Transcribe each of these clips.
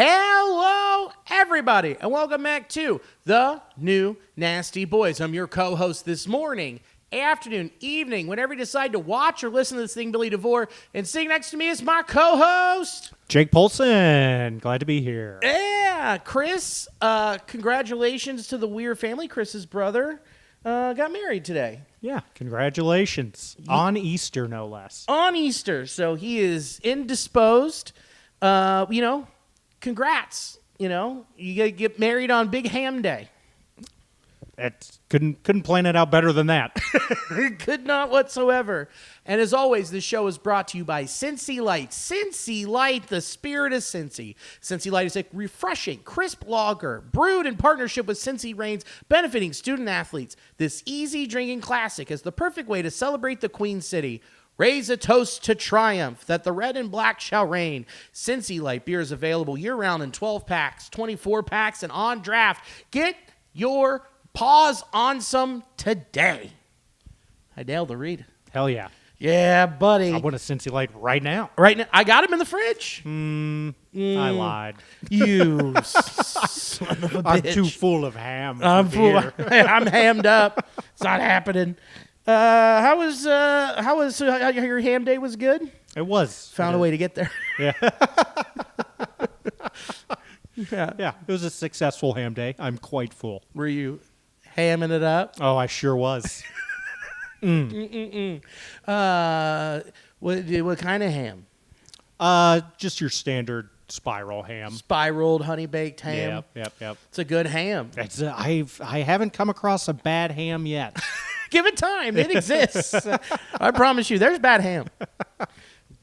Hello, everybody, and welcome back to The New Nasty Boys. I'm your co-host this morning, afternoon, evening, whenever you decide to watch or listen to this thing, Billy DeVore. And sitting next to me is my co-host, Jake Polson. Glad to be here. Yeah, Chris. Congratulations to the Weir family. Chris's brother got married today. Yeah, congratulations. On Easter, no less. On Easter, so he is indisposed. Congrats. You gotta get married on Big Ham Day. Couldn't plan it out better than that. Could not whatsoever. And as always, this show is brought to you by Cincy Light. Cincy Light, the spirit of Cincy. Cincy Light is a refreshing, crisp lager brewed in partnership with Cincy Reigns, benefiting student athletes. This easy drinking classic is the perfect way to celebrate the Queen City. Raise a toast to triumph, that the red and black shall reign. Cincy Light beer is available year-round in 12 packs, 24 packs, and on draft. Get your paws on some today. I nailed the read. Hell yeah. Yeah, buddy. I want a Cincy Light right now. Right now, I got him in the fridge. I lied. You son of a bitch. I'm too full of ham. I'm hammed up. It's not happening. How was your ham day? Was good? It was. Found a way to get there. Yeah. Yeah. Yeah, it was a successful ham day. I'm quite full. Were you hamming it up? Oh, I sure was. What kind of ham? Just your standard spiral ham. Spiraled honey baked ham. Yep. It's a good ham. I haven't come across a bad ham yet. Give it time. It exists. I promise you, there's bad ham.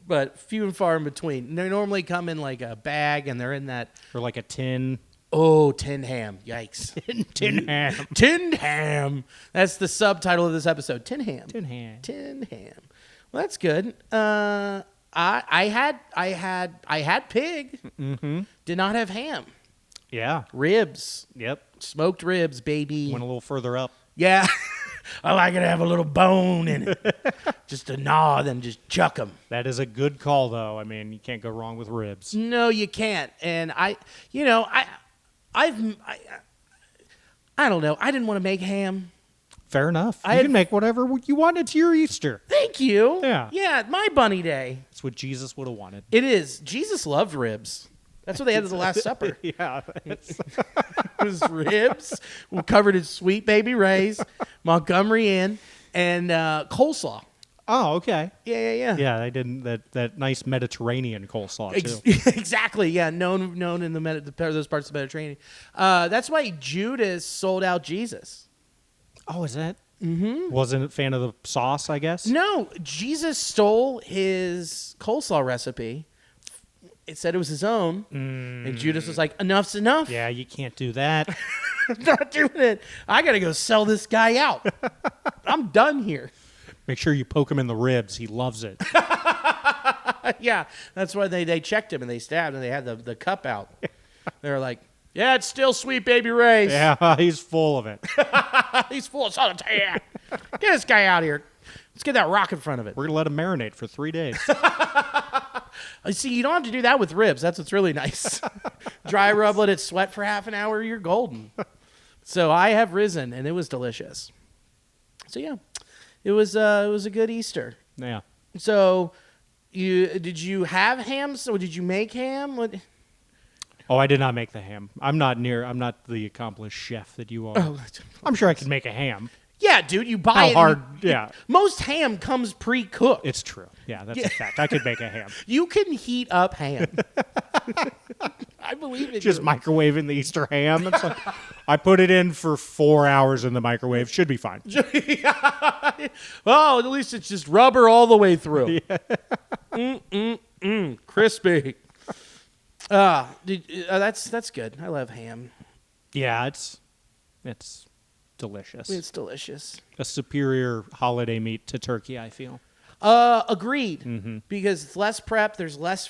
But few and far in between. They normally come in like a bag, and they're in that... Or like a tin. Oh, tin ham. Yikes. Tin ham. Tin ham. That's the subtitle of this episode. Tin ham. Tin ham. Tin ham. Well, that's good. I had pig. Mm-hmm. Did not have ham. Yeah. Ribs. Yep. Smoked ribs, baby. Went a little further up. Yeah. I like it to have a little bone in it. Just to gnaw, then just chuck them. That is a good call, though. I mean, you can't go wrong with ribs. No, you can't. And I don't know. I didn't want to make ham. Fair enough. You can make whatever you want. It's your Easter. Thank you. Yeah. Yeah, my bunny day. That's what Jesus would have wanted. It is. Jesus loved ribs. That's what they had at the Last Supper. Yeah. It was ribs covered in Sweet Baby Ray's, Montgomery Inn, and coleslaw. Oh, okay. Yeah. Yeah, they did that nice Mediterranean coleslaw, too. Exactly, yeah. Known in those parts of the Mediterranean. That's why Judas sold out Jesus. Oh, is that? Mm-hmm. Wasn't a fan of the sauce, I guess? No, Jesus stole his coleslaw recipe. It said it was his own, and Judas was like, enough's enough. Yeah, you can't do that. I'm not doing it. I got to go sell this guy out. I'm done here. Make sure you poke him in the ribs. He loves it. Yeah, that's why they checked him and they stabbed and they had the cup out. They were like, yeah, it's still Sweet Baby Ray's. Yeah, he's full of it. He's full of salt. Get this guy out of here. Let's get that rock in front of it. We're going to let him marinate for 3 days. See, you don't have to do that with ribs. That's what's really nice. Dry rub, let it sweat for half an hour, you're golden. So I have risen, and it was delicious. So, yeah, it was a good Easter. Yeah. So did you have ham? So did you make ham? What? Oh, I did not make the ham. I'm not the accomplished chef that you are. Oh, I'm sure I could make a ham. yeah, dude, you buy How it. hard? Yeah. Most ham comes pre-cooked. It's true. Yeah, that's a fact. I could make a ham. You can heat up ham. I believe it. Just microwaving the Easter ham. It's like, I put it in for 4 hours in the microwave. Should be fine. Well, at least it's just rubber all the way through. Yeah. Crispy. That's good. I love ham. Yeah, it's delicious. It's delicious. A superior holiday meat to turkey, I feel. Agreed. Mm-hmm. Because it's less prep. There's less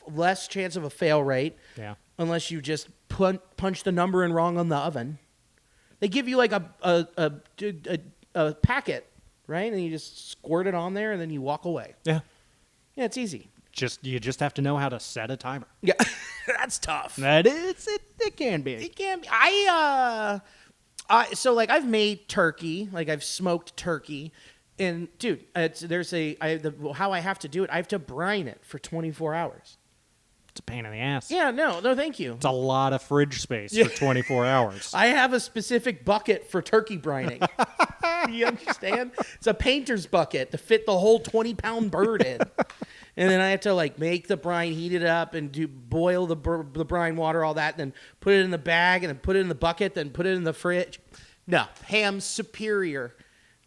less chance of a fail rate. Yeah. Unless you just punch the number in wrong on the oven. They give you like a packet, right? And you just squirt it on there, and then you walk away. Yeah. Yeah, it's easy. You just have to know how to set a timer. Yeah, that's tough. It can be. It can be. So like I've made turkey, like I've smoked turkey, and dude, how I have to do it. I have to brine it for 24 hours. It's a pain in the ass. Yeah, no, thank you. It's a lot of fridge space for 24 hours. I have a specific bucket for turkey brining. You understand? It's a painter's bucket to fit the whole 20-pound bird in. And then I have to like make the brine, heat it up, and boil the brine water, all that, and then put it in the bag, and then put it in the bucket, then put it in the fridge. No, ham's superior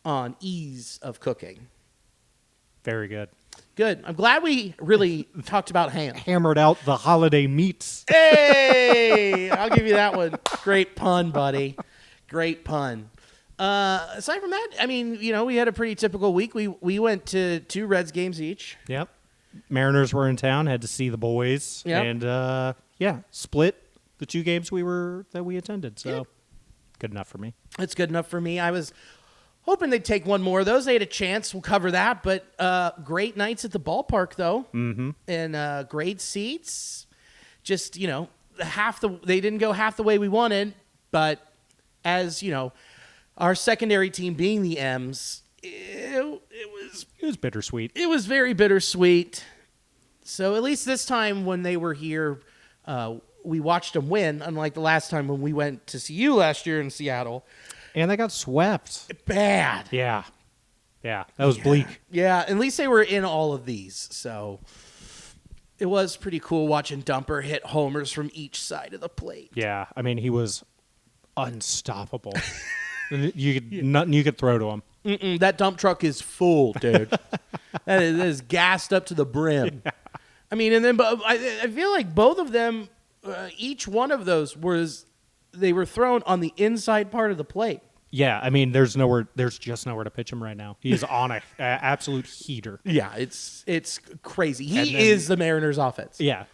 on ease of cooking. Very good. Good. I'm glad we really talked about ham. Hammered out the holiday meats. Hey, I'll give you that one. Great pun, buddy. Great pun. Aside from that, I mean, we had a pretty typical week. We went to 2 Reds games each. Yep. Mariners were in town, had to see the boys. Yep. And split the 2 games that we attended. So good enough for me. It's good enough for me. I was hoping they'd take one more of those. They had a chance. We'll cover that. But great nights at the ballpark, though. Mm-hmm. And great seats. Just, they didn't go half the way we wanted. But as, our secondary team being the M's, it was bittersweet. It was very bittersweet. So at least this time when they were here, we watched them win, unlike the last time when we went to see you last year in Seattle. And they got swept. Bad. Yeah. Yeah, that was bleak. Yeah, at least they were in all of these. So it was pretty cool watching Dumper hit homers from each side of the plate. Yeah, I mean, he was unstoppable. Nothing you could throw to him. That dump truck is full, dude. that is gassed up to the brim. Yeah. I mean, and then I feel like both of them, each one of those they were thrown on the inside part of the plate. Yeah, I mean, there's just nowhere to pitch him right now. He's on a absolute heater. Yeah, it's crazy. He is the Mariners' offense. Yeah.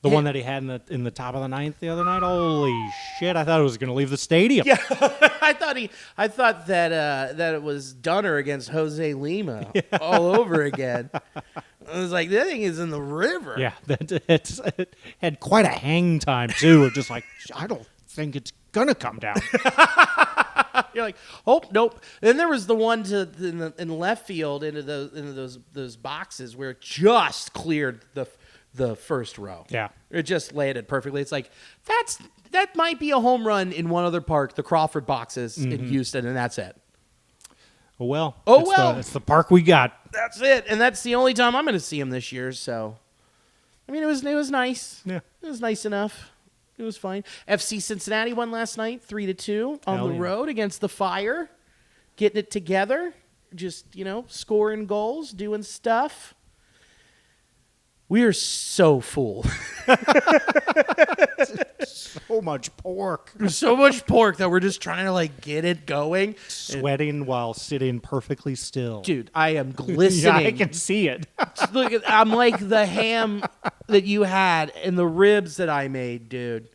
The one that he had in the top of the 9th the other night. Holy shit! I thought it was going to leave the stadium. Yeah, I thought that it was Dunner against Jose Lima all over again. I was like, that thing is in the river. Yeah, it had quite a hang time too. Of just like, I don't think it's gonna come down. You're like, oh nope. Then there was the one in left field into those boxes where it just cleared the first row. Yeah. It just landed perfectly. It's like, that might be a home run in one other park, the Crawford boxes in Houston, and that's it. Well. It's the park we got. That's it. And that's the only time I'm going to see him this year, so. I mean, it was nice. Yeah. It was nice enough. It was fine. FC Cincinnati won last night, 3-2 on the road against the Fire. Getting it together. Just, scoring goals, doing stuff. We are so full. So much pork. There's so much pork that we're just trying to get it going. Sweating while sitting perfectly still. Dude, I am glistening. Yeah, I can see it. Look, I'm like the ham that you had and the ribs that I made, dude.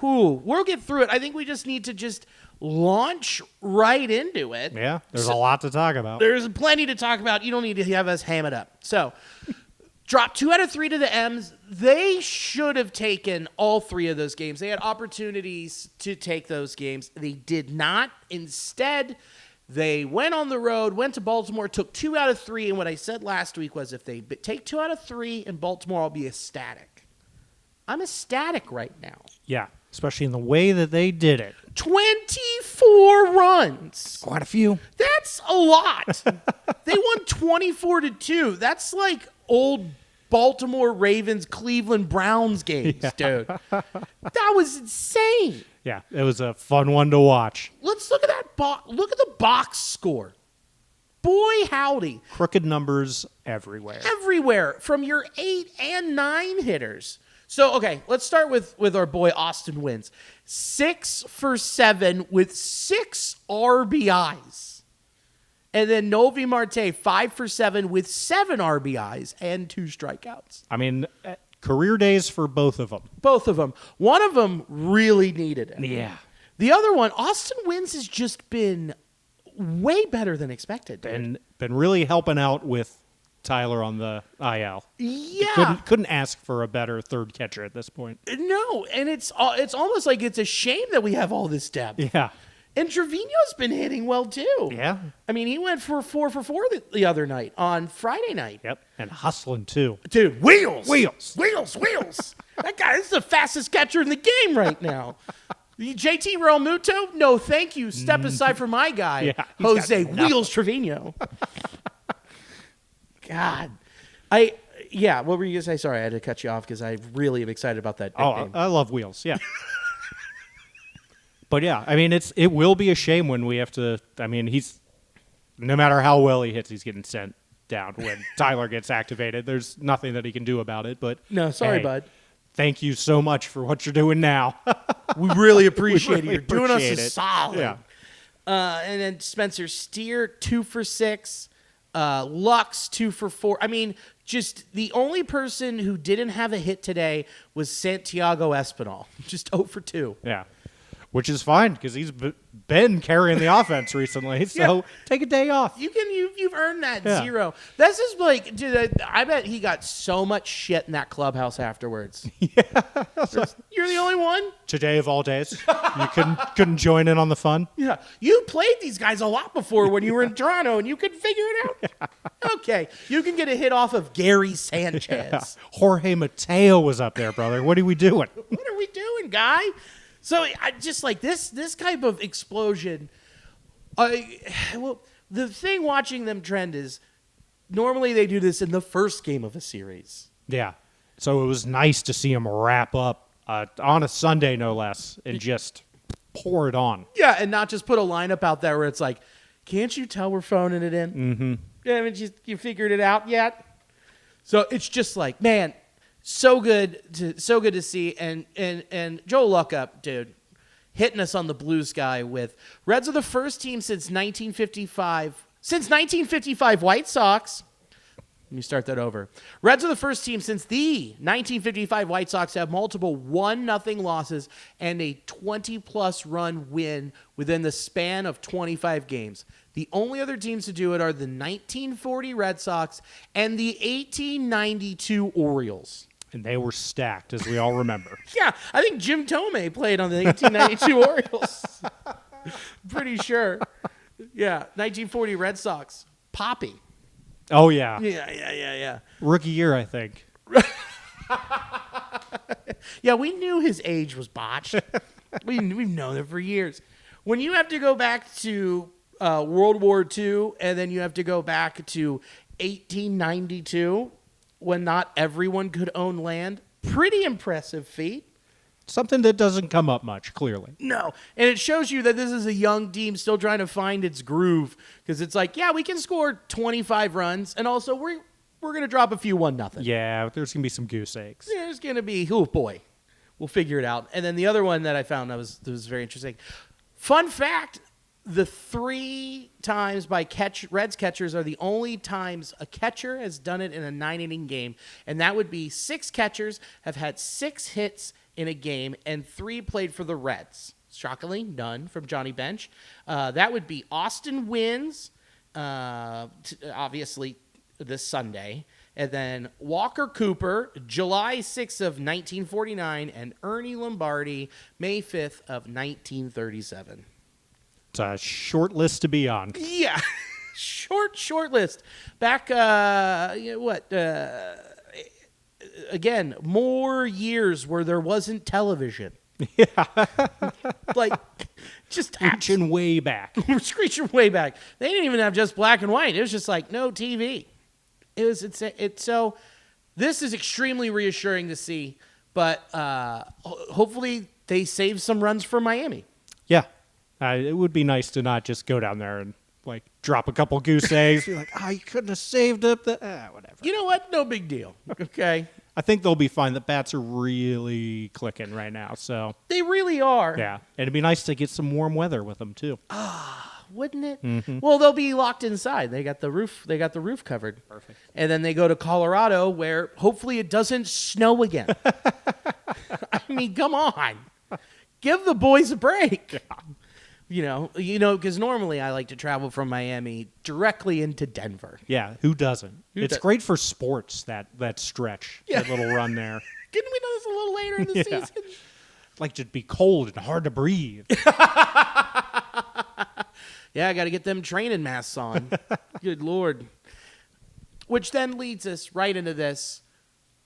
Whew, we'll get through it. I think we just need to just launch right into it. Yeah, there's a lot to talk about. There's plenty to talk about. You don't need to have us ham it up. So, dropped 2 out of 3 to the M's. They should have taken all 3 of those games. They had opportunities to take those games. They did not. Instead, they went on the road, went to Baltimore, took 2 out of 3. And what I said last week was, if they take 2 out of 3 in Baltimore, I'll be ecstatic. I'm ecstatic right now. Yeah, especially in the way that they did it. 24 runs. Quite a few. That's a lot. They won 24-2. That's like old Baltimore Ravens, Cleveland Browns games, dude. That was insane. Yeah, it was a fun one to watch. Let's look at that box. Look at the box score. Boy, howdy. Crooked numbers everywhere. Everywhere, from your 8 and 9 hitters. So, okay, let's start with our boy Austin Wins. 6 for 7 with 6 RBIs. And then Novi Marte, 5 for 7 with 7 RBIs and 2 strikeouts. I mean, career days for both of them. Both of them. One of them really needed it. Yeah. The other one, Austin Wins has just been way better than expected. Been really helping out with Tyler on the IL. Yeah. Couldn't ask for a better third catcher at this point. No, and it's almost like it's a shame that we have all this depth. Yeah. And Trevino's been hitting well, too. Yeah. I mean, he went for 4 for 4 the other night on Friday night. Yep. And hustling, too. Dude, wheels. Wheels. That guy is the fastest catcher in the game right now. JT Realmuto, no thank you. Step aside from my guy, Yeah, Jose Wheels Trevino. God. What were you going to say? Sorry, I had to cut you off because I really am excited about that nickname. I love Wheels, yeah. But yeah, I mean, it will be a shame when we have to. I mean, no matter how well he hits, he's getting sent down when Tyler gets activated. There's nothing that he can do about it. But no, sorry, hey, bud. Thank you so much for what you're doing now. We really appreciate it. really You're doing us a appreciate it. solid. Yeah. And then Spencer Steer, 2 for 6. Lux, 2 for 4. I mean, just the only person who didn't have a hit today was Santiago Espinal. Just 0 for 2. Yeah. Which is fine because he's been carrying the offense recently. So take a day off. You've earned that 0. Yeah. This is like, dude, I bet he got so much shit in that clubhouse afterwards. Yeah. You're the only one? Today of all days. You couldn't join in on the fun? Yeah. You played these guys a lot before when you were in Toronto and you could figure it out. Okay. You can get a hit off of Gary Sanchez. Yeah. Jorge Mateo was up there, brother. What are we doing? What are we doing, guy? So I just like this type of explosion. The thing watching them trend is normally they do this in the first game of a series. Yeah. So it was nice to see him wrap up on a Sunday, no less, and just pour it on. Yeah, and not just put a lineup out there where it's like, can't you tell we're phoning it in? Mm-hmm. Yeah, I mean, you figured it out yet? So it's just like, man. So good to see, and Joe Luckup, dude, hitting us on the blue sky with Reds are the first team since 1955. Since 1955 White Sox. Let me start that over. Reds are the first team since the 1955 White Sox to have multiple 1-0 losses and a 20-plus run win within the span of 25 games. The only other teams to do it are the 1940 Red Sox and the 1892 Orioles. And they were stacked, as we all remember. Yeah, I think Jim Tomei played on the 1892 Orioles. Pretty sure. Yeah, 1940 Red Sox. Poppy. Oh, yeah. Yeah. Rookie year, I think. Yeah, we knew his age was botched. We've known it for years. When you have to go back to World War II and then you have to go back to 1892 when not everyone could own land, pretty impressive feat. Something that doesn't come up much, clearly. No. And it shows you that this is a young team still trying to find its groove because it's like, yeah, we can score 25 runs, and also we're going to drop a few 1-0. Yeah, there's going to be some goose eggs. There's going to be, oh boy, we'll figure it out. And then the other one that I found that was very interesting. Fun fact, the 3 times by Reds catchers are the only times a catcher has done it in a 9-inning game, and that would be 6 catchers have had 6 hits in a game, and 3 played for the Reds. Shockingly, none from Johnny Bench. That would be Austin Wins, obviously this Sunday, and then Walker Cooper, July 6th of 1949, and Ernie Lombardi, May 5th of 1937. It's a short list to be on. Yeah, short list. Back, again, more years where there wasn't television. Yeah. Like, just Reaching way back. Screeching way back. They didn't even have just black and white. It was just like, no TV. So this is extremely reassuring to see, but hopefully they save some runs for Miami. Yeah. It would be nice to not just go down there and like drop a couple goose eggs. You're like, you couldn't have saved up whatever. You know what? No big deal. Okay. I think they'll be fine. The bats are really clicking right now, so they really are. Yeah, and it'd be nice to get some warm weather with them too. Wouldn't it? Mm-hmm. Well, they'll be locked inside. They got the roof. They got the roof covered. Perfect. And then they go to Colorado, where hopefully it doesn't snow again. I mean, come on, give the boys a break. Yeah. Because normally I like to travel from Miami directly into Denver. Yeah, who doesn't? It's does- great for sports, that stretch, that little run there. Didn't we know this a little later in the season? Like to be cold and hard to breathe. Yeah, I got to get them training masks on. Good Lord. Which then leads us right into this.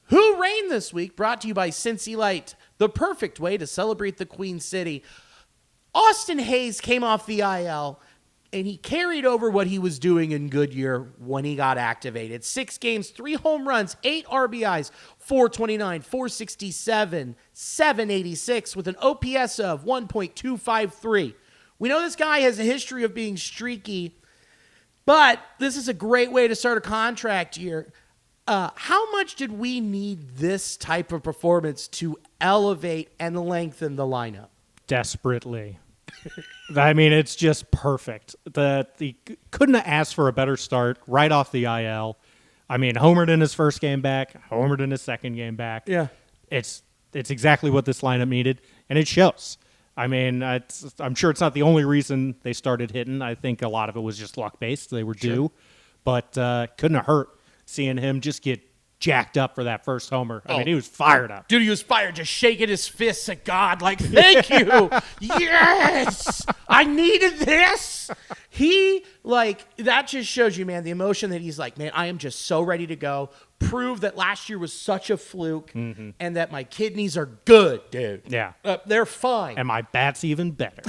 Who reigned this week? Brought to you by Cincy Light, the perfect way to celebrate the Queen City. Austin Hayes came off the IL, and he carried over what he was doing in Goodyear when he got activated. 6 games, 3 home runs, 8 RBIs, 429, 467, 786 with an OPS of 1.253. We know this guy has a history of being streaky, but this is a great way to start a contract year. How much did we need this type of performance to elevate and lengthen the lineup? Desperately. I mean, it's just perfect. He couldn't have asked for a better start right off the IL. I mean, homered in his first game back, homered in his second game back. Yeah. It's exactly what this lineup needed, and it shows. I mean, I'm sure it's not the only reason they started hitting. I think a lot of it was just luck-based. They were due. But couldn't have hurt seeing him just get jacked up for that first homer. I mean, he was fired up. Dude, he was fired, just shaking his fists at God like, thank you. Yes, I needed this. That just shows you, man, the emotion that he's like, man, I am just so ready to go. Prove that last year was such a fluke and that my kidneys are good, dude. Yeah. They're fine. And my bat's even better.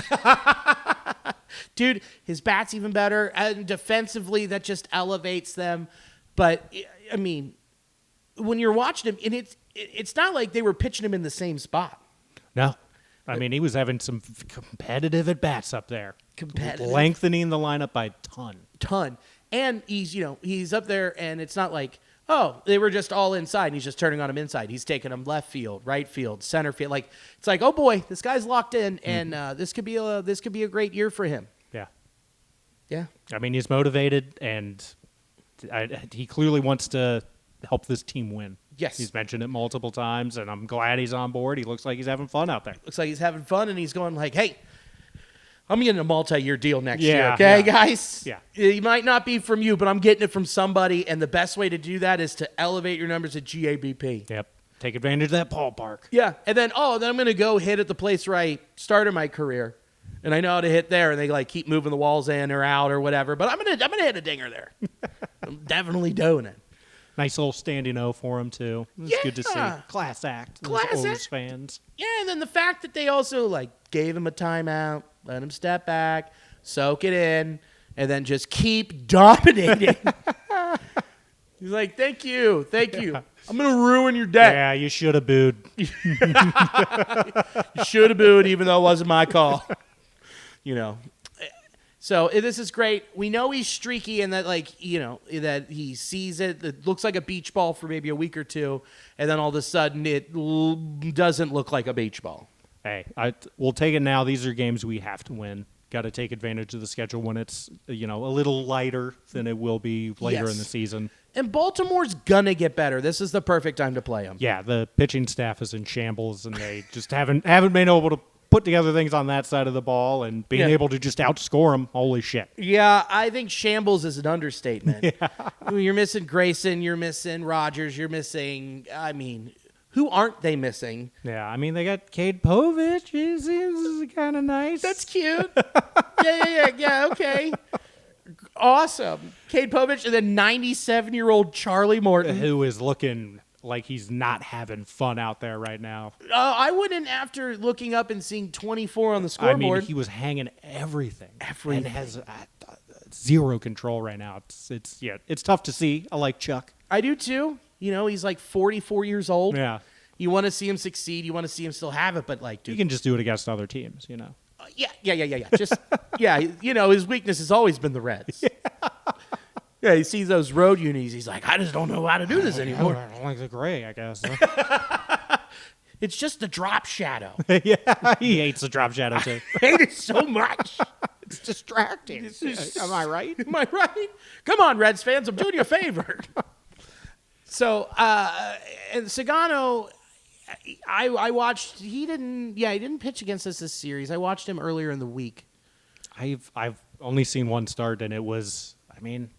Dude, his bat's even better. And defensively, that just elevates them. But, I mean, when you're watching him, and it's not like they were pitching him in the same spop. No. I mean, he was having some competitive at-bats up there. Competitive. Lengthening the lineup by a ton. And he's up there, and it's not like, oh, they were just all inside, and he's just turning on him inside. He's taking them left field, right field, center field. Like, it's like, oh boy, this guy's locked in, and this could be a great year for him. Yeah. Yeah. I mean, he's motivated, and he clearly wants to help this team win. Yes. He's mentioned it multiple times, and I'm glad he's on board. He looks like he's having fun out there. Looks like he's having fun, and he's going like, hey, I'm getting a multi-year deal next year, Yeah, okay, yeah. guys? Yeah. It might not be from you, but I'm getting it from somebody, and the best way to do that is to elevate your numbers at GABP. Yep. Take advantage of that ballpark. Yeah, and then I'm going to go hit at the place where I started my career, and I know how to hit there, and they keep moving the walls in or out or whatever, but I'm gonna hit a dinger there. I'm definitely doing it. Nice little standing O for him, too. It's good to see. Yeah. Class act. Class Those act. O's fans. Yeah, and then the fact that they also gave him a timeout, let him step back, soak it in, and then just keep dominating. He's like, thank you. I'm going to ruin your day. Yeah, you should have booed. You should have booed, even though it wasn't my call. So this is great. We know he's streaky and that, that he sees it. It looks like a beach ball for maybe a week or two, and then all of a sudden it doesn't look like a beach ball. Hey, we'll take it now. These are games we have to win. Got to take advantage of the schedule when it's a little lighter than it will be later Yes. in the season. And Baltimore's gonna get better. This is the perfect time to play them. Yeah, the pitching staff is in shambles, and they just haven't been able to put together things on that side of the ball, and being able to just outscore them. Holy shit! Yeah, I think shambles is an understatement. Yeah. You're missing Grayson. You're missing Rogers. You're missing. I mean, who aren't they missing? Yeah, I mean they got Cade Povich. He seems kind of nice. That's cute. Yeah. Okay. Awesome. Cade Povich and then 97-year-old Charlie Morton. Who is looking like he's not having fun out there right now. I wouldn't, after looking up and seeing 24 on the scoreboard. I mean, he was hanging everything. And has zero control right now. It's tough to see. I like Chuck. I do too. He's 44 years old. Yeah. You want to see him succeed. You want to see him still have it, but dude. You can just do it against other teams, Yeah. Just, his weakness has always been the Reds. Yeah, he sees those road unis. He's like, I just don't know how to do this anymore. I don't like the gray, I guess. It's just the drop shadow. Yeah, he hates the drop shadow, too. I hate it so much. It's distracting. Am I right? Am I right? Come on, Reds fans. I'm doing you a favor. So, and Sagano, I watched. He didn't pitch against us this series. I watched him earlier in the week. I've only seen one start, and it was, I mean,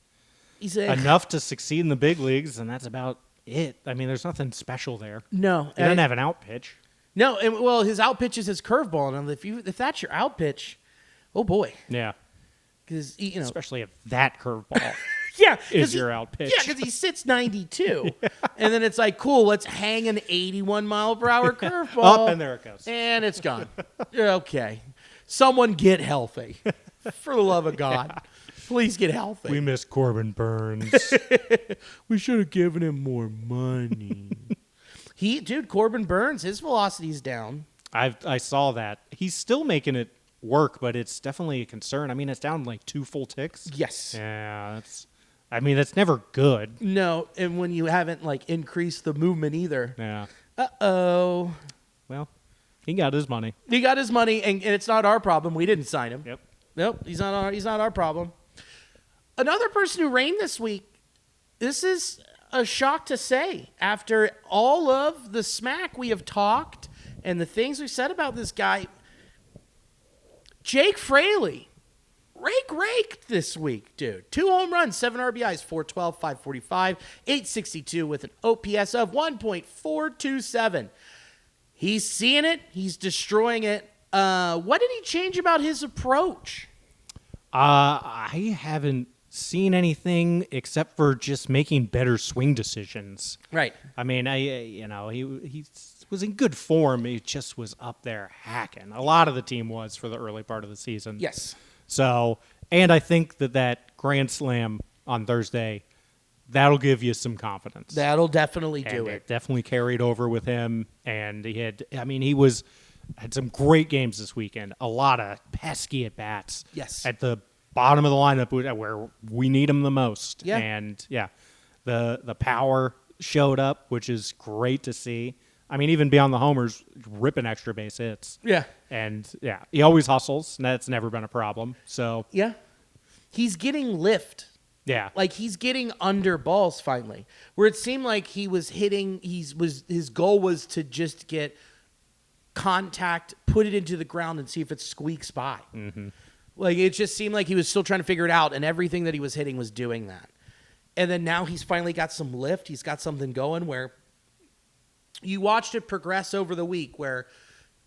He's enough to succeed in the big leagues, and that's about it. I mean, there's nothing special there. No. He doesn't have an out pitch. No, and, well, his out pitch is his curveball, and if that's your out pitch, oh boy, Yeah. because Especially if that curveball yeah, is your out pitch. Yeah, because he sits 92, and then it's like, cool, let's hang an 81 mile per hour curveball. Up, and there it goes. And it's gone. Okay. Someone get healthy. For the love of God. Please get healthy. We miss Corbin Burns. We should have given him more money. Dude, Corbin Burns, his velocity's down. I saw that. He's still making it work, but it's definitely a concern. I mean, it's down like 2 full ticks. Yes. Yeah, that's never good. No, and when you haven't increased the movement either. Yeah. Uh-oh. Well, he got his money. He got his money, and it's not our problem. We didn't sign him. Yep. Nope, he's not our problem. Another person who reigned this week, this is a shock to say. After all of the smack we have talked and the things we said about this guy, Jake Fraley, raked this week, dude. 2 home runs, 7 RBIs, 412, 545, 862 with an OPS of 1.427. He's seeing it. He's destroying it. What did he change about his approach? I haven't seen anything except for just making better swing decisions. Right. I mean, he was in good form. He just was up there hacking. A lot of the team was for the early part of the season. Yes. So, and I think that grand slam on Thursday, that'll give you some confidence. That'll definitely do And it. definitely carried over with him. And he had some great games this weekend. A lot of pesky at bats. Yes. At the bottom of the lineup where we need him the most. Yeah. And the power showed up, which is great to see. I mean, even beyond the homers, ripping extra base hits. Yeah. And he always hustles, and that's never been a problem. So Yeah. He's getting lift. yeah. He's getting under balls finally. Where it seemed like he was hitting, his goal was to just get contact, put it into the ground, and see if it squeaks by. Mm-hmm. It just seemed like he was still trying to figure it out, and everything that he was hitting was doing that. And then now he's finally got some lift. He's got something going where you watched it progress over the week, where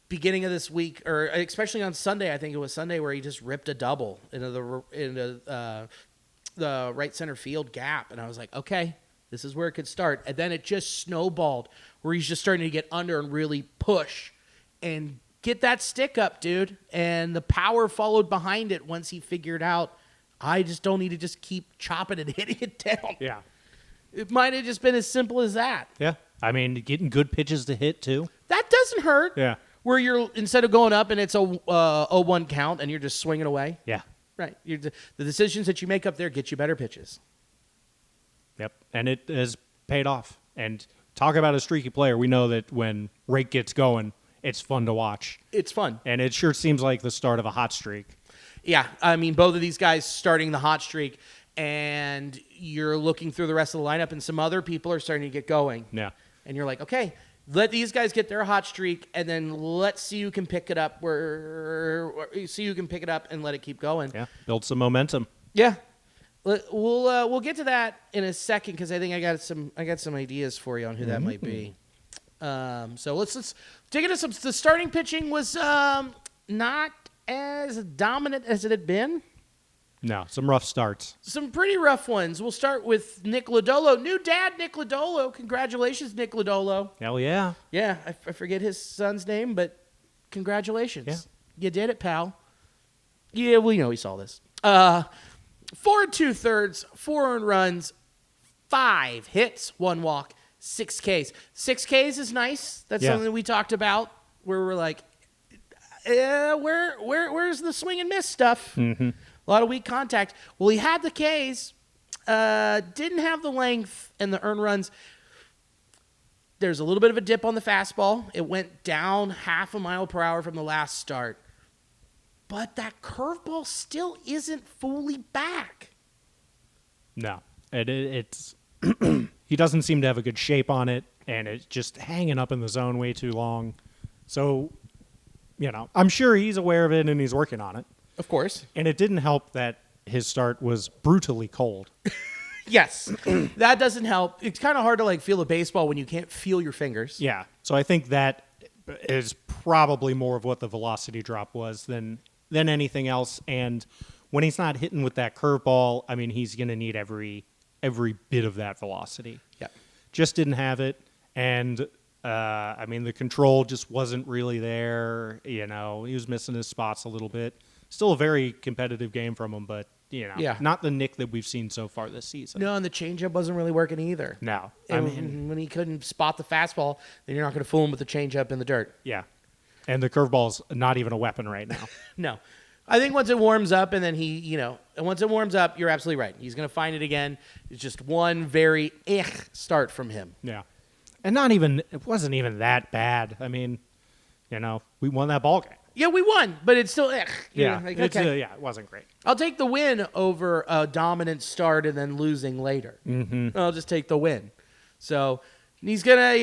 beginning of this week, or especially on Sunday, I think it was Sunday, where he just ripped a double into the right center field gap. And I was like, okay, this is where it could start. And then it just snowballed where he's just starting to get under and really push and get that stick up, dude. And the power followed behind it once he figured out, I just don't need to just keep chopping and hitting it down. Yeah. It might have just been as simple as that. Yeah. I mean, getting good pitches to hit, too. That doesn't hurt. Yeah. Where you're, instead of going up and it's a 0-1 count and you're just swinging away. Yeah. Right. The decisions that you make up there get you better pitches. Yep. And it has paid off. And talk about a streaky player. We know that when Rake gets going, it's fun to watch. It's fun. And it sure seems like the start of a hot streak. Yeah. I mean, both of these guys starting the hot streak, and you're looking through the rest of the lineup, and some other people are starting to get going. Yeah. And you're like, okay, let these guys get their hot streak, and then let's see who can pick it up. See who can pick it up and let it keep going. Yeah. Build some momentum. Yeah. We'll get to that in a second, because I think I got some ideas for you on who that might be. So let's dig into some. The starting pitching was not as dominant as it had been. No, some rough starts. Some pretty rough ones. We'll start with Nick Lodolo. New dad, Nick Lodolo. Congratulations, Nick Lodolo. Hell yeah. Yeah, I forget his son's name, but congratulations. Yeah. You did it, pal. Yeah, we know he saw this. 4 2/3, 4 earned runs, 5 hits, 1 walk, 6 Ks. 6 Ks is nice. That's something that we talked about, where we're like, where's the swing and miss stuff? Mm-hmm. A lot of weak contact. Well, he had the Ks, didn't have the length and the earned runs. There's a little bit of a dip on the fastball. It went down 0.5 mile per hour from the last start. But that curveball still isn't fully back. No. It's he doesn't seem to have a good shape on it, and it's just hanging up in the zone way too long. So, I'm sure he's aware of it and he's working on it. Of course. And it didn't help that his start was brutally cold. Yes. That doesn't help. It's kind of hard to like feel a baseball when you can't feel your fingers. Yeah. So I think that is probably more of what the velocity drop was than anything else. And when he's not hitting with that curveball, I mean, he's going to need every bit of that velocity. Yeah. Just didn't have it. And, I mean, the control just wasn't really there. You know, he was missing his spots a little bit. Still a very competitive game from him, but, you know, not the Nick that we've seen so far this season. No, and the changeup wasn't really working either. No. I mean, when he couldn't spot the fastball, then you're not going to fool him with the changeup in the dirt. Yeah. And the curveball's not even a weapon right now. No. I think once it warms up and then once it warms up, you're absolutely right. He's going to find it again. It's just one very start from him. Yeah. And it wasn't even that bad. I mean, you know, we won that ball game. Yeah, we won, but it's still Yeah. okay. It wasn't great. I'll take the win over a dominant start and then losing later. Mm-hmm. I'll just take the win. So he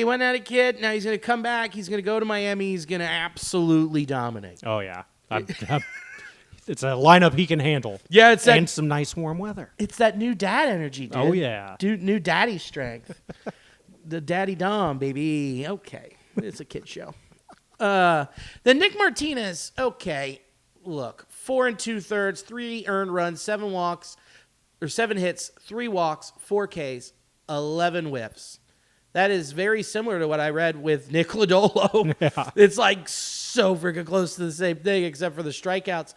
went out a kid. Now he's going to come back. He's going to go to Miami. He's going to absolutely dominate. Oh, yeah. It's a lineup he can handle. Yeah, and some nice warm weather. It's that new dad energy, dude. Oh, yeah. New daddy strength. The daddy dom, baby. Okay. It's a kid show. Then Nick Martinez. Okay. Look, 4 2/3, 3 earned runs, 7 hits, 3 walks, 4 Ks, 11 whiffs. That is very similar to what I read with Nick Lodolo. Yeah. It's like so freaking close to the same thing, except for the strikeouts.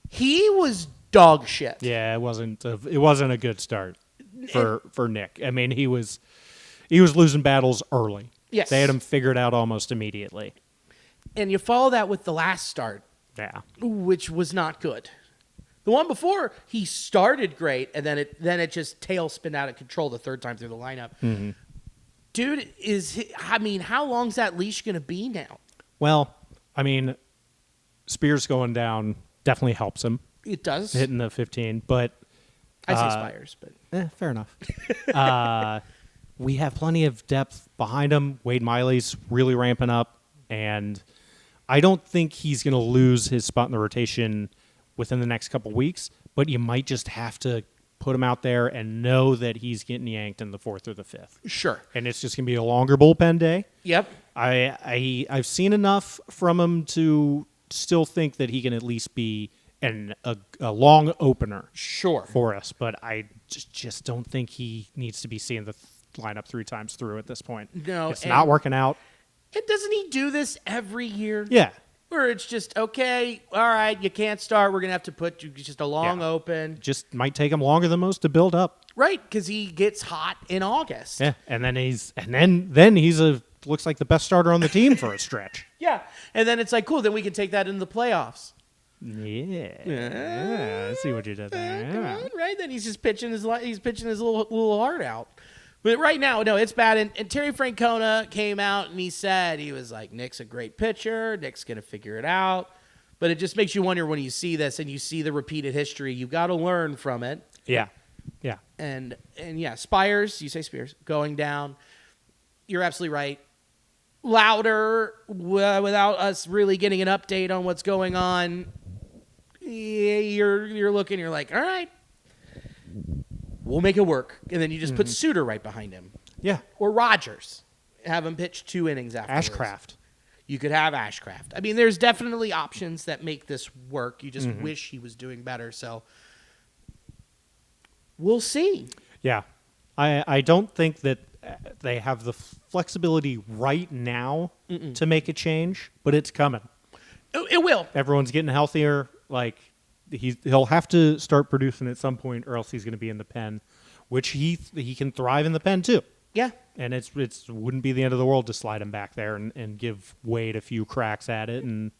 He was dog shit. Yeah, it wasn't a good start for Nick. I mean, he was losing battles early. Yes. They had him figured out almost immediately. And you follow that with the last start, Yeah. which was not good. The one before, he started great, and then it just tailspin out of control the third time through the lineup. Mm-hmm. Dude, how long's that leash going to be now? Well, I mean, Spears going down definitely helps him. It does. Hitting the 15, but I say Spires, but fair enough. We have plenty of depth behind him. Wade Miley's really ramping up, and I don't think he's going to lose his spot in the rotation within the next couple weeks, but you might just have to put him out there and know that he's getting yanked in the 4th or the 5th. Sure. And it's just going to be a longer bullpen day. Yep. I've seen enough from him to still think that he can at least be a long opener. Sure. For us, but I just don't think he needs to be seeing the lineup 3 times through at this point. No, it's not working out. And doesn't he do this every year? Yeah. Where it's just, okay, all right, you can't start. We're going to have to put you just a long open. Just might take him longer than most to build up. Right, because he gets hot in August. Yeah, and then he's looks like the best starter on the team for a stretch. Yeah, and then it's like, cool, then we can take that into the playoffs. Yeah. I see what you did there. Come on, right? Then he's just pitching his little heart out. But right now, no, it's bad. And Terry Francona came out and he was like, Nick's a great pitcher. Nick's going to figure it out. But it just makes you wonder when you see this and you see the repeated history, you've got to learn from it. Yeah. Yeah. And yeah, Spears going down. You're absolutely right. Louder, without us really getting an update on what's going on, you're looking, you're like, all right, we'll make it work. And then you just put Suter right behind him. Yeah. Or Rogers. Have him pitch 2 innings afterwards. Ashcraft. You could have Ashcraft. I mean, there's definitely options that make this work. You just wish he was doing better. So we'll see. Yeah. I don't think that they have the flexibility right now to make a change, but it's coming. It will. Everyone's getting healthier. Like he'll have to start producing at some point, or else he's going to be in the pen, which he can thrive in the pen too. Yeah. And it wouldn't be the end of the world to slide him back there and give Wade a few cracks at it and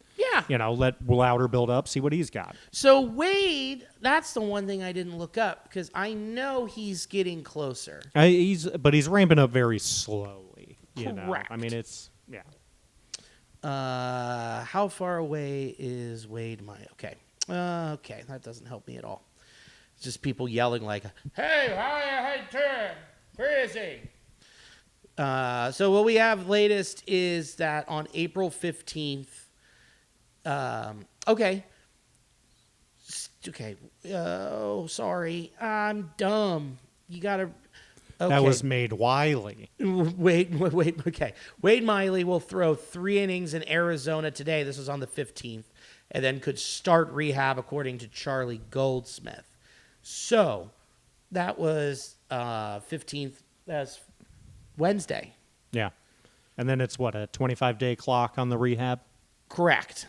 let Louder build up, see what he's got. So Wade, that's the one thing I didn't look up because I know he's getting closer. He's ramping up very slowly. You know? Correct. I mean, it's how far away is Wade? Okay, that doesn't help me at all. It's just people yelling like, "Hey, hi, Tim, where is he?" So what we have latest is that on April 15th, Okay. Okay. Oh, sorry. I'm dumb. You gotta. Okay. That was made Wiley. Wait. Okay. Wade Miley will throw 3 innings in Arizona today. This is on the 15th, and then could start rehab according to Charlie Goldsmith. So that was 15th. That's Wednesday. Yeah. And then it's what, a 25-day clock on the rehab? Correct.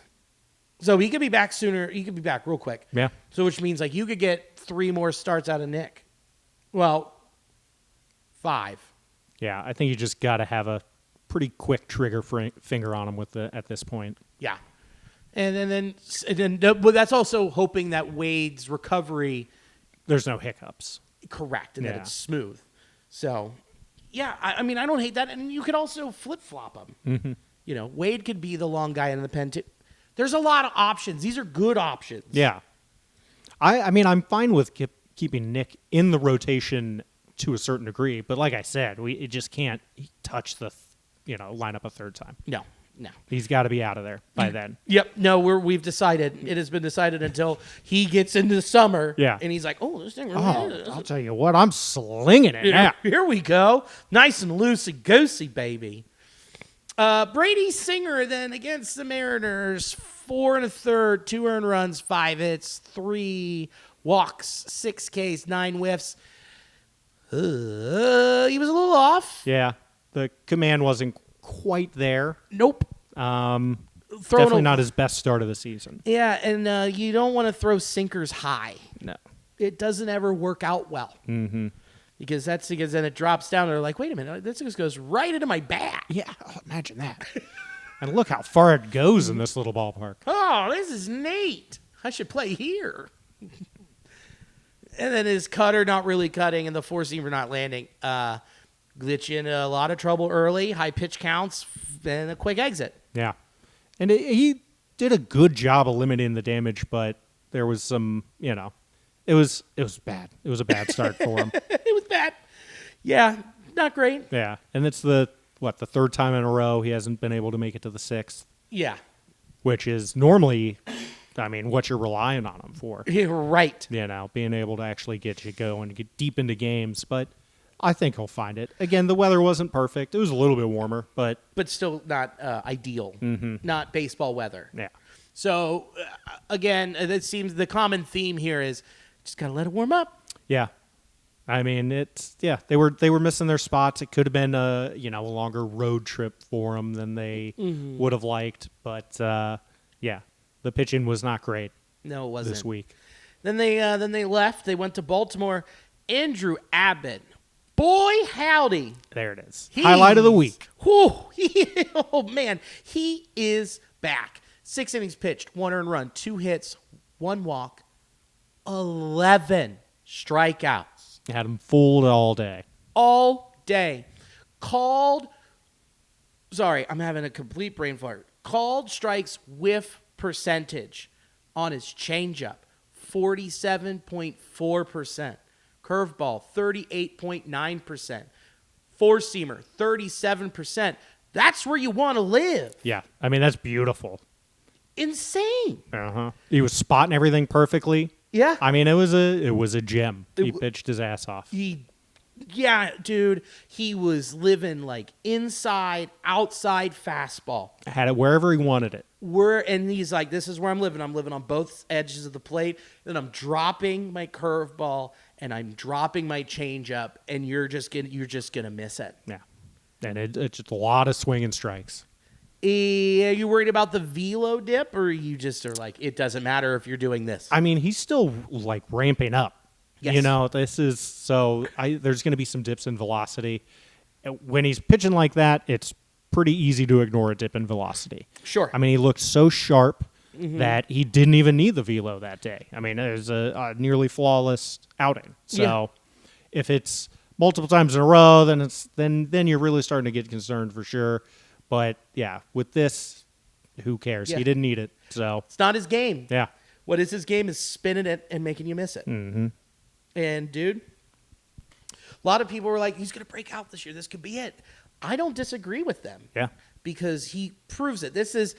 So he could be back sooner. He could be back real quick. Yeah. So which means like you could get 3 more starts out of Nick. Well, 5. Yeah, I think you just got to have a pretty quick trigger finger on him at this point. Yeah. And then but that's also hoping that Wade's recovery. There's no hiccups. Correct. And that Yeah. it's smooth. So, yeah, I mean, I don't hate that. And you could also flip-flop him. Mm-hmm. You know, Wade could be the long guy in the pen, too. There's a lot of options. These are good options. Yeah. I mean, I'm fine with keeping Nick in the rotation to a certain degree, but like I said, it just can't touch the lineup a third time. No. He's got to be out of there by then. Yep. No, we've decided. It has been decided until he gets into the summer. Yeah. And he's like, oh, this thing. I'll tell you what, I'm slinging it now. Here we go. Nice and loosey-goosey, baby. Brady Singer then against the Mariners. 4 1/3, 2 earned runs, 5 hits, 3 walks, 6 Ks, 9 whiffs. He was a little off. Yeah, the command wasn't quite there. Nope. Definitely not his best start of the season. Yeah, and you don't want to throw sinkers high. No. It doesn't ever work out well. Mm-hmm. Because then it drops down. And they're like, wait a minute, this just goes right into my bat. Yeah, imagine that. And look how far it goes in this little ballpark. Oh, this is neat. I should play here. And then his cutter not really cutting and the 4-seamer not landing. Glitch in a lot of trouble early, high pitch counts, and a quick exit. Yeah. And he did a good job of limiting the damage, but there was some, it was bad. It was a bad start for him. It was bad. Yeah, not great. Yeah. And it's the third time in a row he hasn't been able to make it to the 6th. Yeah. Which is normally, what you're relying on him for. You're right. Being able to actually get you going, get deep into games. But I think he'll find it. Again, the weather wasn't perfect. It was a little bit warmer, but still not ideal. Mm-hmm. Not baseball weather. Yeah. So, again, it seems the common theme here is just got to let it warm up. Yeah. They were missing their spots. It could have been a longer road trip for them than they would have liked, but the pitching was not great. No, it wasn't this week. Then they left. They went to Baltimore. Andrew Abbott, boy howdy, there it is. Highlight of the week. Oh man, he is back. 6 innings pitched, 1 earned run, 2 hits, 1 walk, 11 strikeouts. Had him fooled all day. All day. Sorry, I'm having a complete brain fart. Called strikes whiff percentage on his changeup, 47.4%. Curveball, 38.9%. 4-seamer, 37%. That's where you want to live. Yeah. That's beautiful. Insane. Uh-huh. He was spotting everything perfectly. Yeah. It was a gem. He pitched his ass off. Dude, he was living like inside, outside fastball. Had it wherever he wanted it. And he's like, this is where I'm living. I'm living on both edges of the plate. Then I'm dropping my curveball and I'm dropping my changeup, and you're just gonna miss it. Yeah. And it's just a lot of swinging strikes. Are you worried about the velo dip, or you just are like, it doesn't matter if you're doing this? He's still like ramping up. Yes. This is so. There's going to be some dips in velocity. When he's pitching like that, it's pretty easy to ignore a dip in velocity. Sure. He looked so sharp that he didn't even need the velo that day. It was a nearly flawless outing. So if it's multiple times in a row, then you're really starting to get concerned for sure. But yeah, with this, who cares? Yeah. He didn't need it. So It's not his game. yeah. What is his game is spinning it and making you miss it. Mm-hmm. And, dude, a lot of people were like, he's going to break out this year. This could be it. I don't disagree with them. Yeah. Because he proves it. This is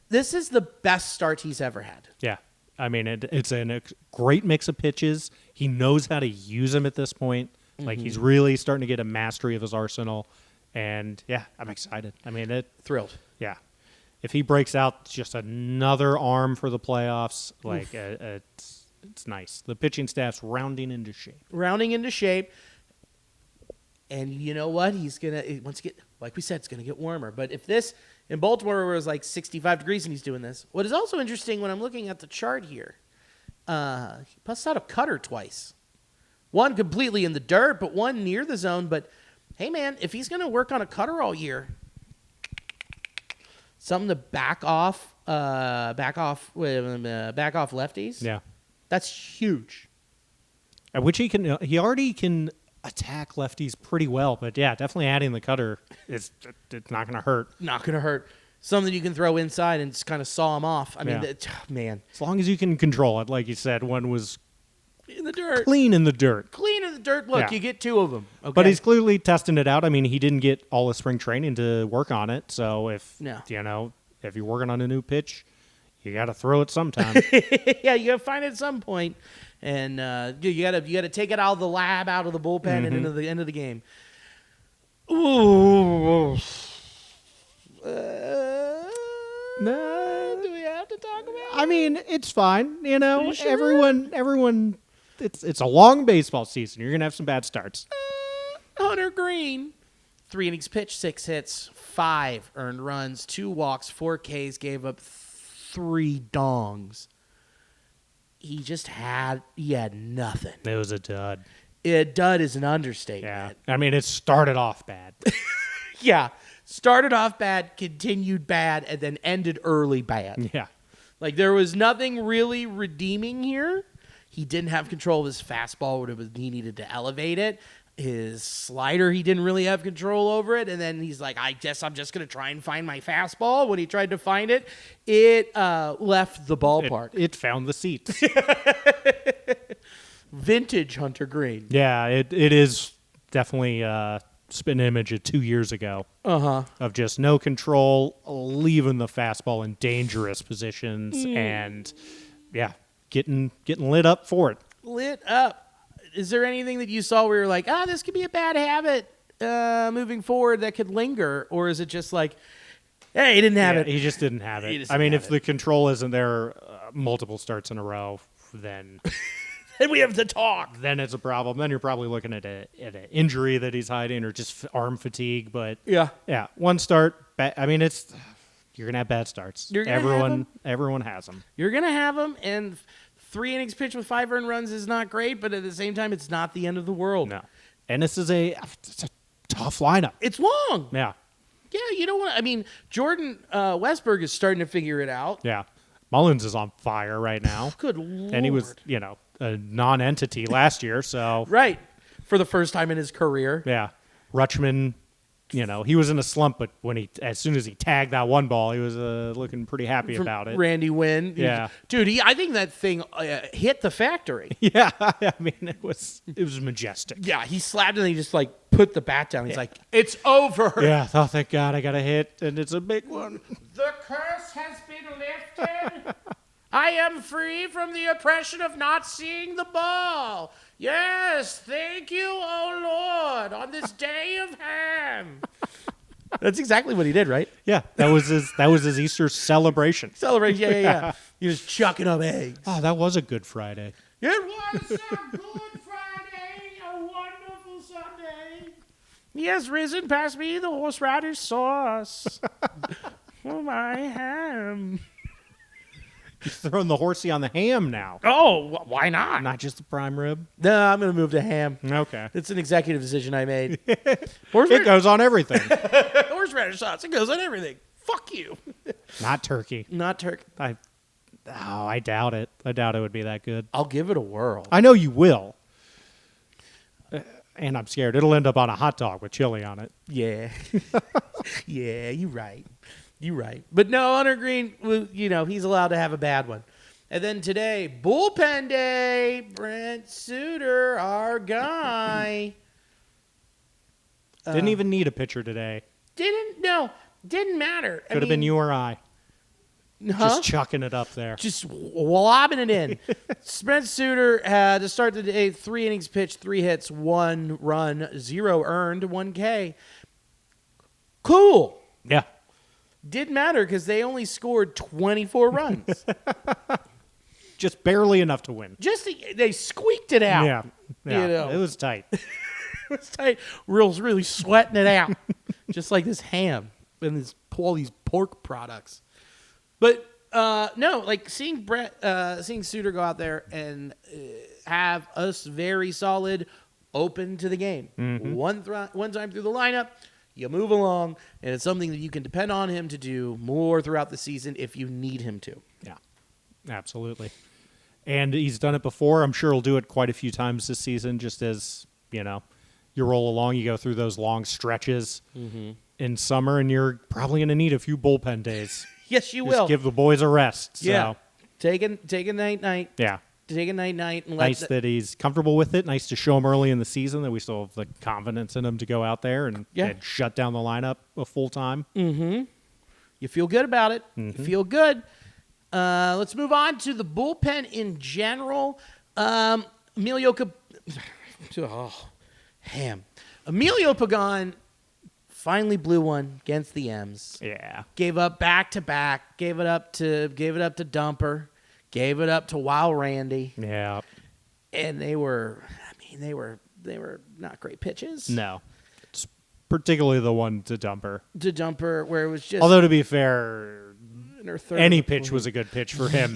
This is the best start he's ever had. Yeah. I mean, it's a great mix of pitches. He knows how to use them at this point. Like, he's really starting to get a mastery of his arsenal. And, yeah, I'm excited. I mean, Thrilled. yeah. If he breaks out just another arm for the playoffs, like, it's nice. The pitching staff's rounding into shape. And you know what? Once again, like we said, it's going to get warmer. But if this in Baltimore where it was like 65 degrees and he's doing this, what is also interesting when I'm looking at the chart here, he busts out a cutter twice. One completely in the dirt, but one near the zone. But hey, man, if he's going to work on a cutter all year, something to back off lefties. Yeah. That's huge. At which he already can attack lefties pretty well, but yeah, definitely adding the cutter it's not going to hurt. Not going to hurt. Something you can throw inside and just kind of saw him off. I mean, man. As long as you can control it, like you said, one was in the dirt. Clean in the dirt. Look, you get two of them. Okay? But he's clearly testing it out. I mean, he didn't get all of spring training to work on it, so if you're working on a new pitch, you got to throw it sometime. Yeah, you got to find it at some point. And you got to take it out of the lab, out of the bullpen, and into the end of the game. Ooh. Do we have to talk about it? I mean, it's fine. You know, You sure? everyone. It's a long baseball season. You're gonna have some bad starts. Hunter Green, 3 innings pitched, 6 hits, 5 earned runs, 2 walks, 4 Ks, gave up 3 dongs. He had nothing. It was a dud. Dud is an understatement. Yeah. I mean, it started off bad. Yeah. Started off bad, continued bad, and then ended early bad. Yeah. Like, there was nothing really redeeming here. He didn't have control of his fastball when he needed to elevate it. His slider, he didn't really have control over it. And then he's like, I guess I'm just going to try and find my fastball. When he tried to find it, it left the ballpark. It found the seats. Vintage Hunter Green. Yeah, it is definitely spin image of 2 years ago. Of just no control, leaving the fastball in dangerous positions, and getting lit up for it. Lit up. Is there anything that you saw where you're like, this could be a bad habit moving forward that could linger? Or is it just like, hey, he didn't have it. He just didn't have it. I mean, if the control isn't there multiple starts in a row, then then we have to talk. Then it's a problem. Then you're probably looking at an injury that he's hiding or just arm fatigue. But yeah, one start. I mean, you're gonna have bad starts. Everyone has them. You're gonna have them, and 3 innings pitched with 5 earned runs is not great, but at the same time, it's not the end of the world. No, and this is it's a tough lineup. It's long. Yeah. Yeah, you don't want. I mean, Jordan Westberg is starting to figure it out. Yeah, Mullins is on fire right now. Good Lord. And he was, a non-entity last year, so right for the first time in his career. Yeah, Rutschman. He was in a slump, but as soon as he tagged that one ball, he was looking pretty happy about it. Randy Wynn. Yeah. Dude, I think that thing hit the factory. Yeah, I mean, it was majestic. Yeah, he slapped it and he just put the bat down. He's like, it's over. Yeah, oh, thank God I got a hit, and it's a big one. The curse has been lifted. I am free from the oppression of not seeing the ball. Yes, thank you, oh Lord, on this day of ham. That's exactly what he did, right? Yeah, that was his Easter celebration. Yeah. He was chucking up eggs. Oh, that was a good Friday. It was a good Friday, a wonderful Sunday. He has risen past me, the horseradish sauce. Oh, my ham. He's throwing the horsey on the ham now. Oh, why not? Not just the prime rib? No, I'm going to move to ham. Okay. It's an executive decision I made. It goes on everything. Horseradish sauce. It goes on everything. Fuck you. Not turkey. Not turkey. I doubt it. I doubt it would be that good. I'll give it a whirl. I know you will. And I'm scared. It'll end up on a hot dog with chili on it. Yeah. Yeah, you're right. You're right. But no, Hunter Green, he's allowed to have a bad one. And then today, bullpen day. Brent Suter, our guy. Didn't even need a pitcher today. Didn't matter. Could have been you or I. Just chucking it up there. Just lobbing it in. Spencer Suter had to start the day, 3 innings pitched, 3 hits, 1 run, 0 earned, 1 K. Cool. Yeah. Didn't matter because they only scored 24 runs. Just barely enough to win. They squeaked it out. Yeah. You know. It was tight. It was tight. Real's really sweating it out. Just like this ham and all these pork products. But no, like seeing Suter go out there and have us very solid, open to the game. One time through the lineup, you move along, and it's something that you can depend on him to do more throughout the season if you need him to. Yeah, absolutely. And he's done it before. I'm sure he'll do it quite a few times this season, just as, you roll along, you go through those long stretches in summer, and you're probably going to need a few bullpen days. Yes, you Just will. give the boys a rest. So. Yeah. Take a night. Yeah. Take a night. And Nice that he's comfortable with it. Nice to show him early in the season that we still have the confidence in him to go out there and shut down the lineup a full time. Mm-hmm. You feel good about it. You feel good. Let's move on to the bullpen in general. Emilio Pagan finally blew one against the M's. Yeah. Gave up back-to-back. Gave it up to Dumper. Gave it up to Wild Randy. Yeah. And they were not great pitches. No. It's particularly the one to Dumper. Where it was just... Although, to be fair, in her third any pitch was a good pitch for him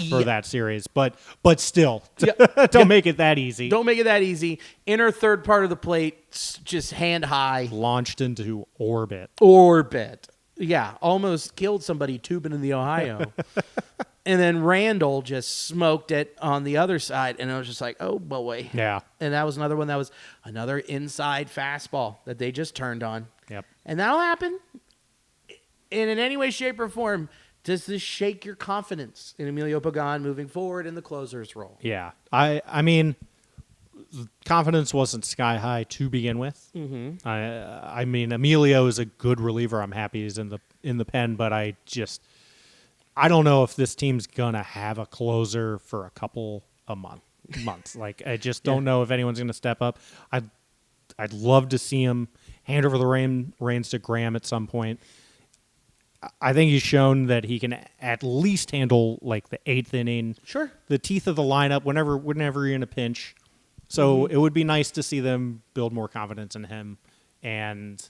for that series. But still, don't make it that easy. Don't make it that easy. In her third part of the plate, just hand high. Launched into orbit. Yeah, almost killed somebody tubing in the Ohio. And then Randall just smoked it on the other side, and I was just like, oh, boy. Yeah. And that was another one that was another inside fastball that they just turned on. Yep. And that'll happen. And in any way, shape, or form, does this shake your confidence in Emilio Pagan moving forward in the closer's role? Yeah. I mean, confidence wasn't sky high to begin with. Mm-hmm. I mean, Emilio is a good reliever. I'm happy he's in the pen, but I don't know if this team's gonna have a closer for a couple of months. Like, I just don't know if anyone's gonna step up. I'd love to see him hand over the reins to Graham at some point. I think he's shown that he can at least handle like the 8th inning, the teeth of the lineup whenever you're in a pinch. So it would be nice to see them build more confidence in him. And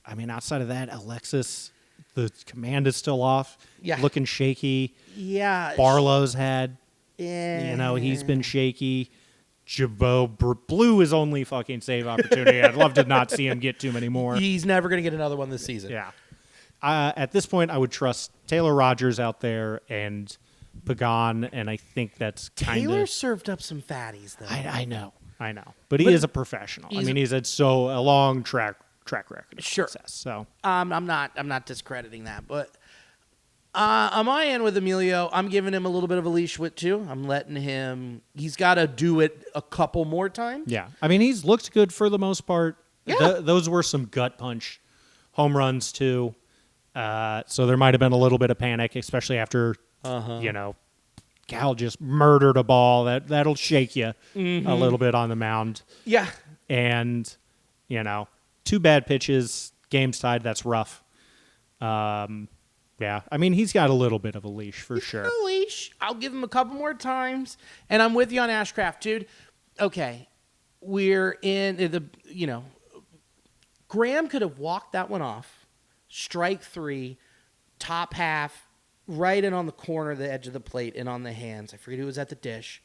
I mean, outside of that, Alexis, the command is still off, looking shaky. Yeah, Barlow's had, he's been shaky. Jabot blew his only fucking save opportunity. I'd love to not see him get too many more. He's never going to get another one this season. Yeah. At this point, I would trust Taylor Rogers out there and Pagan, and I think that's kind of... Taylor served up some fatties, though. I know. But he is a professional. He's had a long track record of success. So I'm not discrediting that, but on my end with Emilio, I'm giving him a little bit of a leash with too. I'm letting him. He's got to do it a couple more times. Yeah, I mean, he's looked good for the most part. Yeah. Those were some gut punch home runs too. So there might have been a little bit of panic, especially after Cal just murdered a ball that'll shake you a little bit on the mound. Yeah, and 2 bad pitches, game's tied. That's rough. Yeah, I mean, he's got a little bit of a leash for sure. A leash. I'll give him a couple more times, and I'm with you on Ashcraft, dude. Okay, we're in the Graham could have walked that one off. Strike 3, top half, right in on the corner of the edge of the plate and on the hands. I forget who was at the dish.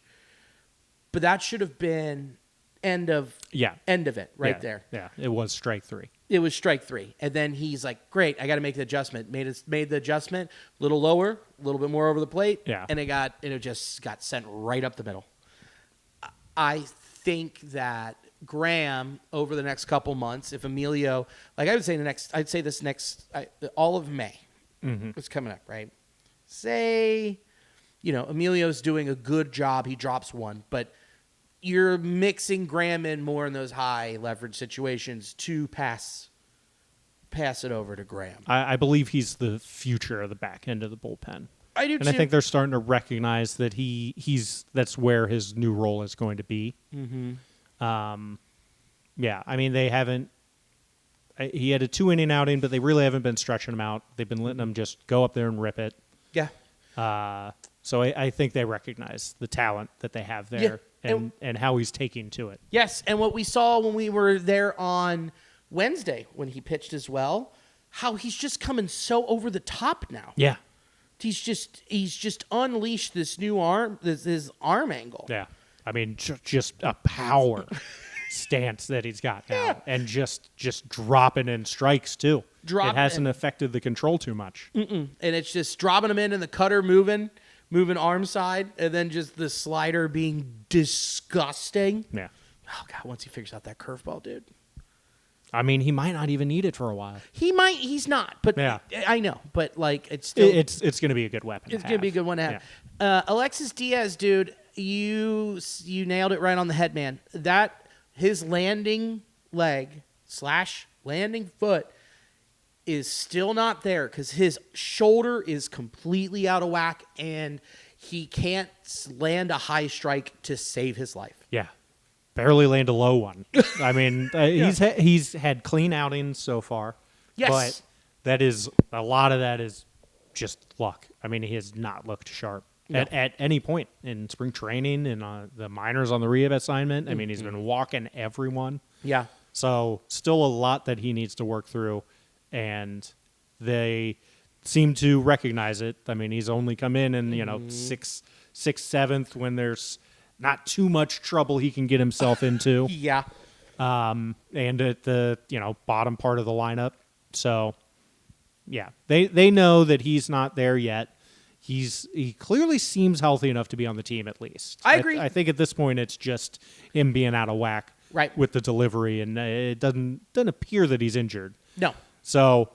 But that should have been end of it right there. Yeah, it was strike 3. It was strike 3. And then he's like, great, I got to make the adjustment. Made the adjustment, a little lower, a little bit more over the plate. Yeah. And it just got sent right up the middle. I think that Graham over the next couple months, if Emilio, like I would say all of May, it's coming up, right? Say, Emilio's doing a good job. He drops one, but you're mixing Graham in more in those high leverage situations to pass pass it over to Graham. I believe he's the future of the back end of the bullpen. I do And too. I think they're starting to recognize that that's where his new role is going to be. Mm-hmm. Yeah, I mean, they haven't. He had a 2-inning outing, but they really haven't been stretching him out. They've been letting him just go up there and rip it. Yeah. So I think they recognize the talent that they have there and how he's taking to it. Yes, and what we saw when we were there on Wednesday when he pitched as well, how he's just coming so over the top now. Yeah. He's just unleashed this new arm, his arm angle. Yeah. I mean, just a power stance that he's got now. Yeah. And just dropping in strikes, too. It hasn't affected the control too much. And it's just dropping him in and the cutter moving arm side, and then just the slider being disgusting. Yeah. Oh, God, once he figures out that curveball, dude. I mean, he might not even need it for a while. He's not, but Yeah. I know. But, like, it's still... It's going to be a good weapon It's going to be a good one to have. Yeah. Alexis Diaz, dude, you nailed it right on the head, man. His landing leg / landing foot is still not there because his shoulder is completely out of whack and he can't land a high strike to save his life. Yeah. Barely land a low one. I mean, he's had clean outings so far. Yes. But a lot of that is just luck. I mean, he has not looked sharp at any point in spring training and the minors on the rehab assignment. I mean, he's been walking everyone. Yeah. So still a lot that he needs to work through, and they seem to recognize it. I mean, he's only come in sixth, seventh when there's not too much trouble he can get himself into. Yeah. And at the bottom part of the lineup. So yeah, they know that he's not there yet. He clearly seems healthy enough to be on the team at least. I agree. I think at this point it's just him being out of whack with the delivery, and it doesn't appear that he's injured. No. So,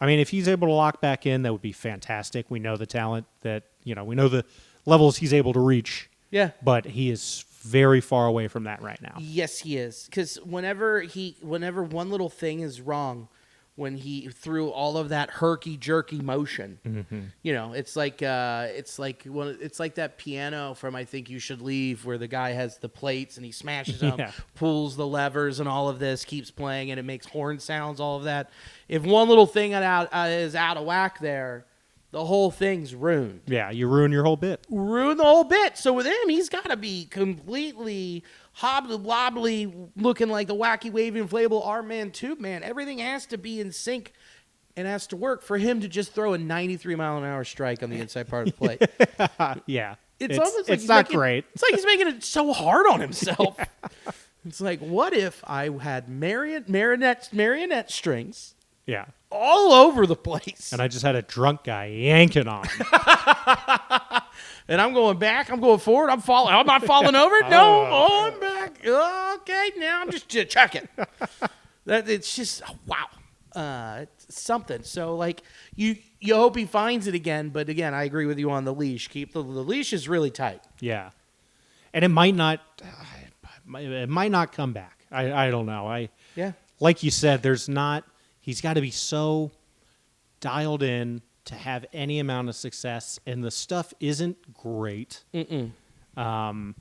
I mean, if he's able to lock back in, that would be fantastic. We know the talent that we know the levels he's able to reach. Yeah. But he is very far away from that right now. Yes, he is. Because whenever one little thing is wrong, when he threw all of that herky-jerky motion, it's like that piano from I Think You Should Leave, where the guy has the plates and he smashes them, pulls the levers, and all of this keeps playing, and it makes horn sounds. All of that. If one little thing is out of whack there, the whole thing's ruined. Yeah, you ruin your whole bit. Ruin the whole bit. So with him, he's got to be completely hobbly-wobbly, looking like the wacky, wavy, inflatable arm man, tube man. Everything has to be in sync and has to work for him to just throw a 93-mile-an-hour strike on the inside part of the plate. Yeah. It's almost like it's not great. It's like he's making it so hard on himself. It's like, what if I had marionette strings all over the place, and I just had a drunk guy yanking on him. And I'm going back, I'm going forward, I'm not falling over. No, I'm back. Okay, now I'm just checking. It's just wow, it's something. So like you hope he finds it again, but again, I agree with you on the leash. Keep the leash is really tight. Yeah, and it might not come back. I don't know. Like you said, he's got to be so dialed in to have any amount of success, and the stuff isn't great. I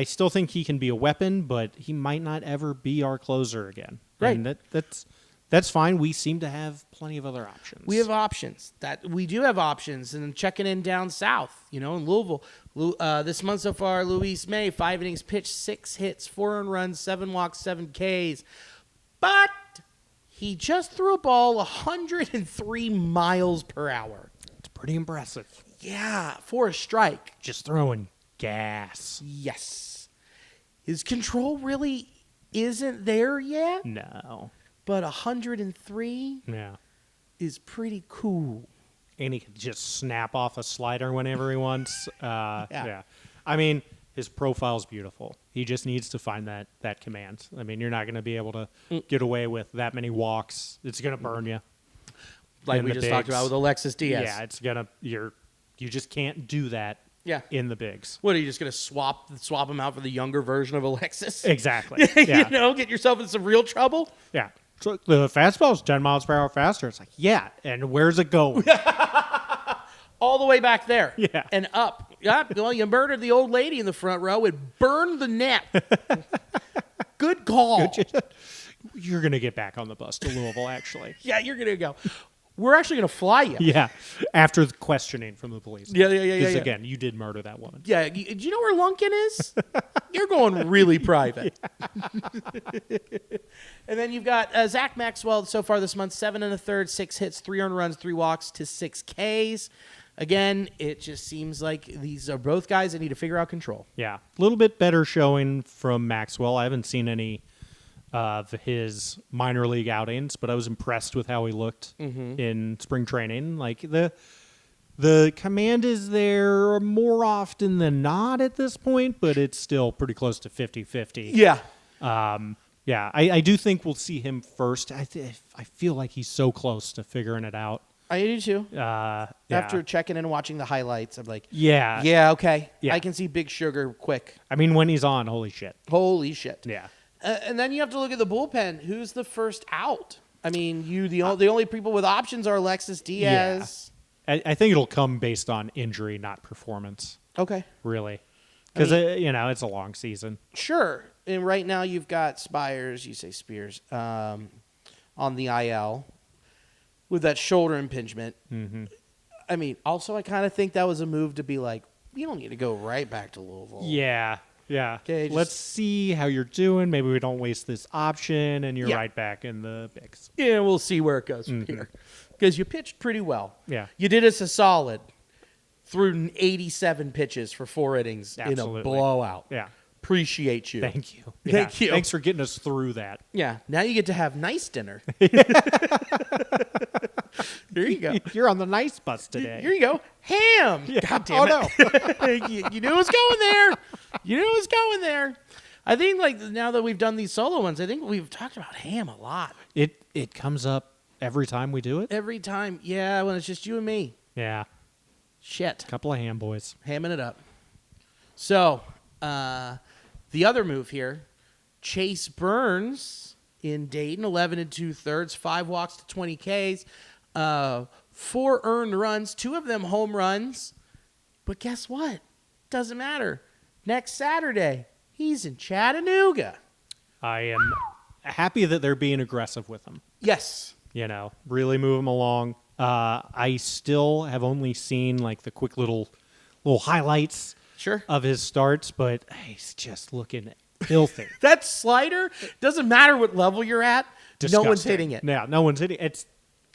still think he can be a weapon, but he might not ever be our closer again. Right. And that's fine. We seem to have plenty of other options. We have options. We do have options, and checking in down south, in Louisville. This month so far, Luis May, 5 innings pitched, 6 hits, 4 earned runs, 7 walks, 7 Ks. But he just threw a ball 103 miles per hour. It's pretty impressive. Yeah, for a strike. Just throwing gas. Yes. His control really isn't there yet. No. But 103 is pretty cool. And he can just snap off a slider whenever he wants. Yeah. I mean, his profile's beautiful. He just needs to find that command. I mean, you're not going to be able to get away with that many walks. It's going to burn you. Like we just talked about with Alexis Diaz. Yeah, it's going to you just can't do that in the bigs. What, are you just going to swap him out for the younger version of Alexis? Exactly. Yeah. Get yourself in some real trouble? Yeah. So the fastball's 10 miles per hour faster. It's like, yeah, and where's it going? All the way back there. Yeah. And up. Yep. Well, you murdered the old lady in the front row. It burned the net. Good call. You're going to get back on the bus to Louisville, actually. Yeah, you're going to go. We're actually going to fly you. Yeah, after the questioning from the police. Yeah. Because, again, you did murder that woman. Yeah. Do you know where Lunkin is? You're going really private. And then you've got Zach Maxwell so far this month, 7 1/3, 6 hits, 3 earned runs, 3 walks to 6 Ks. Again, it just seems like these are both guys that need to figure out control. Yeah, a little bit better showing from Maxwell. I haven't seen any of his minor league outings, but I was impressed with how he looked in spring training. Like the command is there more often than not at this point, but it's still pretty close to 50-50. Yeah. Yeah, I do think we'll see him first. I feel like he's so close to figuring it out. I do too. Yeah. After checking in and watching the highlights, I'm like, yeah, okay. Yeah. I can see Big Sugar quick. I mean, when he's on, holy shit. Holy shit. Yeah. And then you have to look at the bullpen. Who's the first out? I mean, the only people with options are Alexis Diaz. Yeah. I think it'll come based on injury, not performance. Okay. Really. Because, it's a long season. Sure. And right now you've got Spears on the IL with that shoulder impingement. Mm-hmm. I mean, also I kind of think that was a move to be like, you don't need to go right back to Louisville. Yeah. Okay, Let's see how you're doing. Maybe we don't waste this option, and you're right back in the bigs. Yeah, we'll see where it goes from here. Because you pitched pretty well. Yeah. You did us a solid through 87 pitches for 4 innings in a blowout. Yeah. Appreciate you. Thank you. Thank you. Thanks for getting us through that. Yeah. Now you get to have nice dinner. Here you go. You're on the nice bus today. Here you go. Ham. Yeah. God damn it. No. you knew it was going there. You knew it was going there. I think like now that we've done these solo ones, I think we've talked about ham a lot. It comes up every time we do it? Every time. Yeah, when it's just you and me. Yeah. Shit. Couple of ham boys. Hamming it up. So, the other move here, Chase Burns in Dayton, 11 2/3, 5 walks to 20 Ks, 4 earned runs, 2 of them home runs. But guess what? Doesn't matter. Next Saturday, he's in Chattanooga. I am happy that they're being aggressive with him. Yes. Really move him along. I still have only seen like the quick little highlights of his starts, but he's just looking filthy. That slider, doesn't matter what level you're at, Disgusting. no one's hitting it. Yeah, no one's hitting it.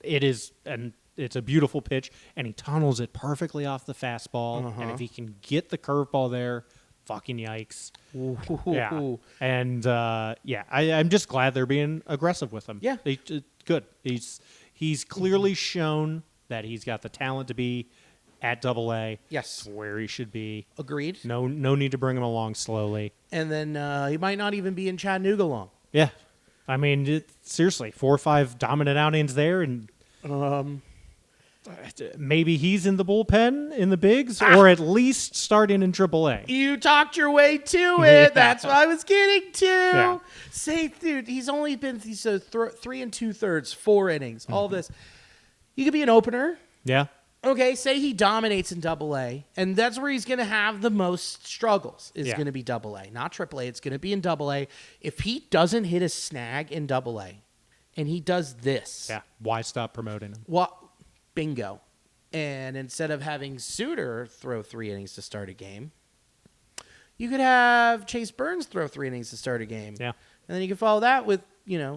It's a beautiful pitch, and he tunnels it perfectly off the fastball. And if he can get the curveball there, fucking yikes. Ooh. Yeah. And I'm just glad they're being aggressive with him. Yeah. Good. He's clearly shown that he's got the talent to be at AA. Yes. Where he should be. Agreed. No need to bring him along slowly. And then he might not even be in Chattanooga long. Yeah. I mean, seriously, 4 or 5 dominant outings there, and maybe he's in the bullpen in the bigs, or at least starting in AAA. You talked your way to it. Yeah. That's what I was getting to. Yeah. Say, dude, he's only been 3 2/3, 4 innings, all this. You could be an opener. Yeah. Okay, say he dominates in AA, and that's where he's going to have the most struggles, is going to be AA. Not AAA, it's going to be in AA. If he doesn't hit a snag in AA, and he does this. Yeah. Why stop promoting him? What? Bingo. And instead of having Suter throw 3 innings to start a game, you could have Chase Burns throw 3 innings to start a game. Yeah. And then you can follow that with,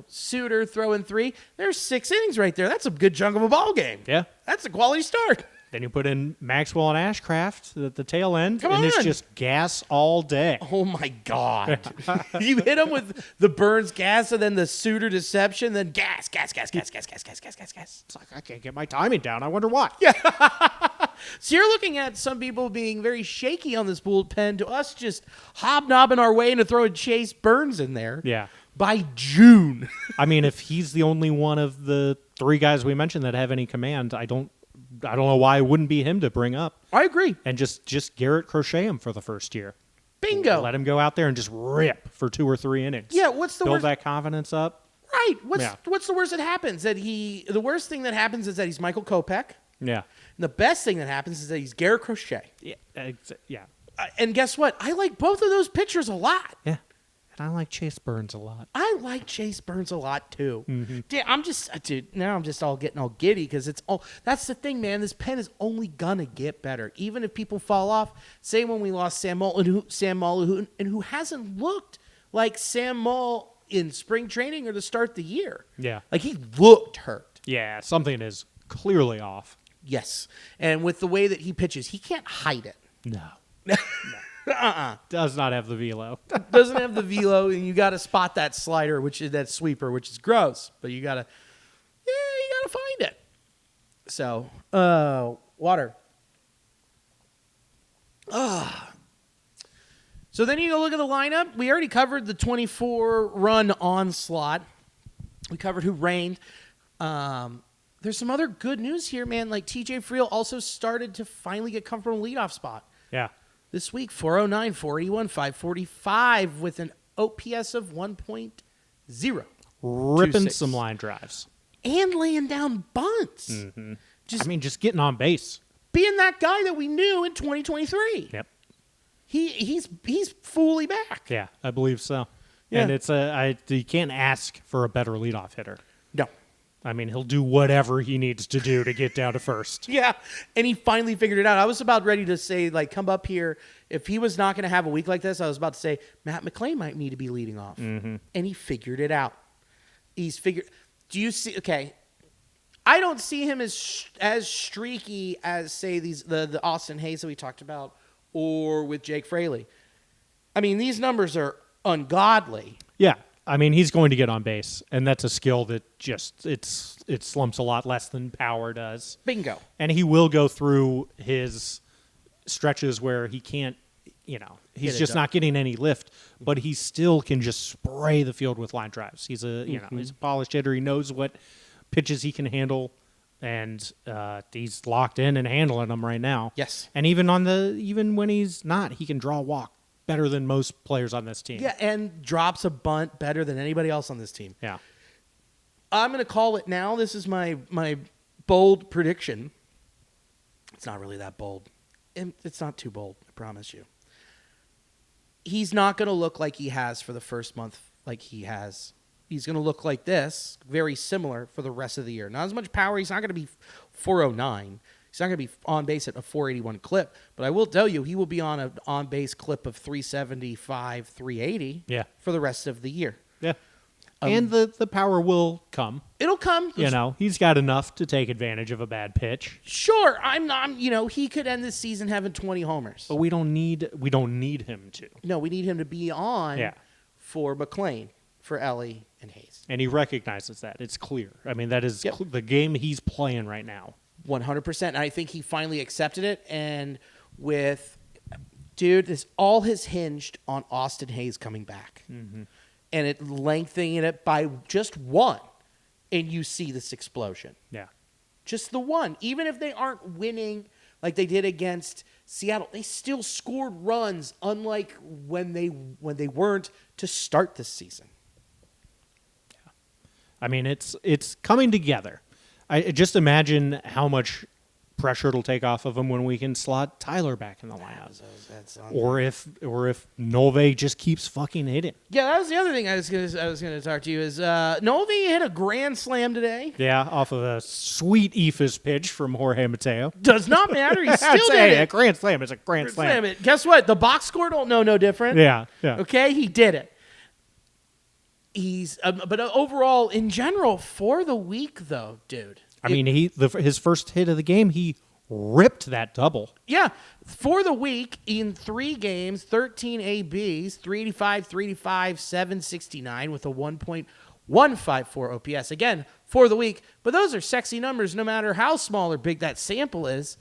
Suter throwing 3. There's 6 innings right there. That's a good chunk of a ball game. Yeah. That's a quality start. Then you put in Maxwell and Ashcraft at the tail end, Come and on. it's just gas all day. Oh, my God. You hit him with the Burns gas and then the Suter deception, then gas. It's like, I can't get my timing down. I wonder why. Yeah. So you're looking at some people being very shaky on this bullpen, to us just hobnobbing our way into throwing Chase Burns in there. Yeah. By June. I mean, if he's the only one of the 3 guys we mentioned that have any command, I don't know why it wouldn't be him to bring up. I agree. And just Garrett Crochet him for the first year. Bingo. Let him go out there and just rip for 2 or 3 innings. Yeah, what's the Build worst? that confidence up. Right. Yeah. What's the worst that happens? The worst thing that happens is that he's Michael Kopech. Yeah. And the best thing that happens is that he's Garrett Crochet. Yeah. And guess what? I like both of those pitchers a lot. Yeah. And I like Chase Burns a lot. I like Chase Burns a lot too. Mm-hmm. Now I'm just all getting all giddy because that's the thing, man. This pen is only gonna get better, even if people fall off. Say when we lost Sam Mull, who hasn't looked like Sam Mull in spring training or to start the year. Yeah. Like he looked hurt. Yeah, something is clearly off. Yes, and with the way that he pitches, he can't hide it. No. Does not have the velo. Doesn't have the velo, and you got to spot that slider, which is that sweeper, which is gross. But you gotta find it. So, water. So then you go look at the lineup. We already covered the 24-run onslaught. We covered who reigned. There's some other good news here, man. Like TJ Friel also started to finally get comfortable leadoff spot. Yeah. This week, 409, 481, 545 with an OPS of 1.0. Ripping 26. some line drives. And laying down bunts. Mm-hmm. Just getting on base. being that guy that we knew in 2023. Yep. He's fully back. Yeah, I believe so. Yeah. And you can't ask for a better leadoff hitter. No. I mean, he'll do whatever he needs to do to get down to first. Yeah, and he finally figured it out. I was about ready to say, like, come up here. If he was not going to have a week like this, I was about to say, Matt McClain might need to be leading off. Mm-hmm. And he figured it out. Do you see, okay, I don't see him as streaky as, say, the Austin Hayes that we talked about or with Jake Fraley. I mean, these numbers are ungodly. Yeah. I mean, he's going to get on base, and that's a skill that just it slumps a lot less than power does. Bingo. And he will go through his stretches where he can't, he's just not getting any lift, but he still can just spray the field with line drives. He's he's a polished hitter. He knows what pitches he can handle, and he's locked in and handling them right now. Yes. And even when he's not, he can draw a walk better than most players on this team. Yeah, and drops a bunt better than anybody else on this team. Yeah. I'm going to call it now. This is my bold prediction. It's not really that bold. It's not too bold, I promise you. He's not going to look like he has for the first month like he has. He's going to look like this, very similar for the rest of the year. Not as much power. He's not going to be 409. He's not going to be on base at a 481 clip, but I will tell you he will be on an on-base clip of 375, 380 for the rest of the year. Yeah. And the power will come. It'll come. He's got enough to take advantage of a bad pitch. Sure, I'm not, he could end this season having 20 homers. But we don't need him to. No, we need him to be on for McClain, for Ellie and Hayes. And he recognizes that. It's clear. I mean, that is the game he's playing right now. 100%. And I think he finally accepted it. And this all has hinged on Austin Hayes coming back. Mm-hmm. And it lengthening it by just one. And you see this explosion. Yeah. Just the one. Even if they aren't winning like they did against Seattle, they still scored runs, unlike when they weren't to start this season. Yeah. I mean, it's coming together. I just imagine how much pressure it'll take off of him when we can slot Tyler back in the lineup, or if Nove just keeps fucking hitting. Yeah, that was the other thing I was gonna talk to you is Nove hit a grand slam today. Yeah, off of a sweet eephus pitch from Jorge Mateo. Does not matter. He still did it. A grand slam is a grand slam. Guess what? The box score don't know no different. Yeah. Okay, he did it. He's but overall, in general, for the week though, dude. I mean, his first hit of the game, he ripped that double. Yeah, for the week in 3 games, 13 ABs, 385, 385, 769 with a 1.154 OPS. Again, for the week, but those are sexy numbers no matter how small or big that sample is.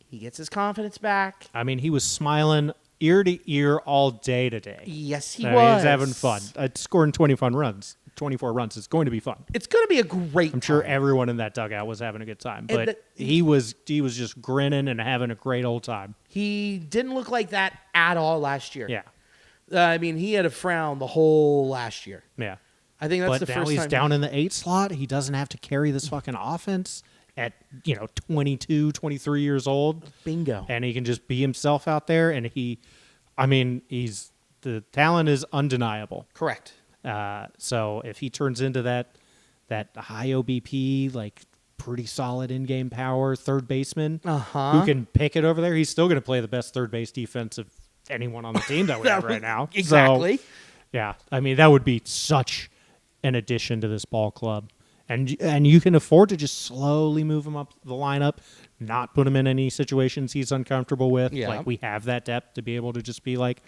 He gets his confidence back. I mean, he was smiling ear to ear all day today. Yes, he was. He's having fun. Scoring 24 runs. It's going to be fun. It's going to be a great I'm sure everyone in that dugout was having a good time, but he was just grinning and having a great old time. He didn't look like that at all last year. Yeah. I mean, he had a frown the whole last year. Yeah. I think that's but the now first he's time. down in the 8 slot. He doesn't have to carry this fucking offense at 22, 23 years old. Bingo. And he can just be himself out there. And he's the talent is undeniable. Correct. So if he turns into that high OBP, like pretty solid in-game power third baseman who can pick it over there, he's still going to play the best third base defense of anyone on the team that we have right now. Exactly. So, yeah, I mean, that would be such an addition to this ball club. And you can afford to just slowly move him up the lineup, not put him in any situations he's uncomfortable with. Yeah. Like, we have that depth to be able to just be like,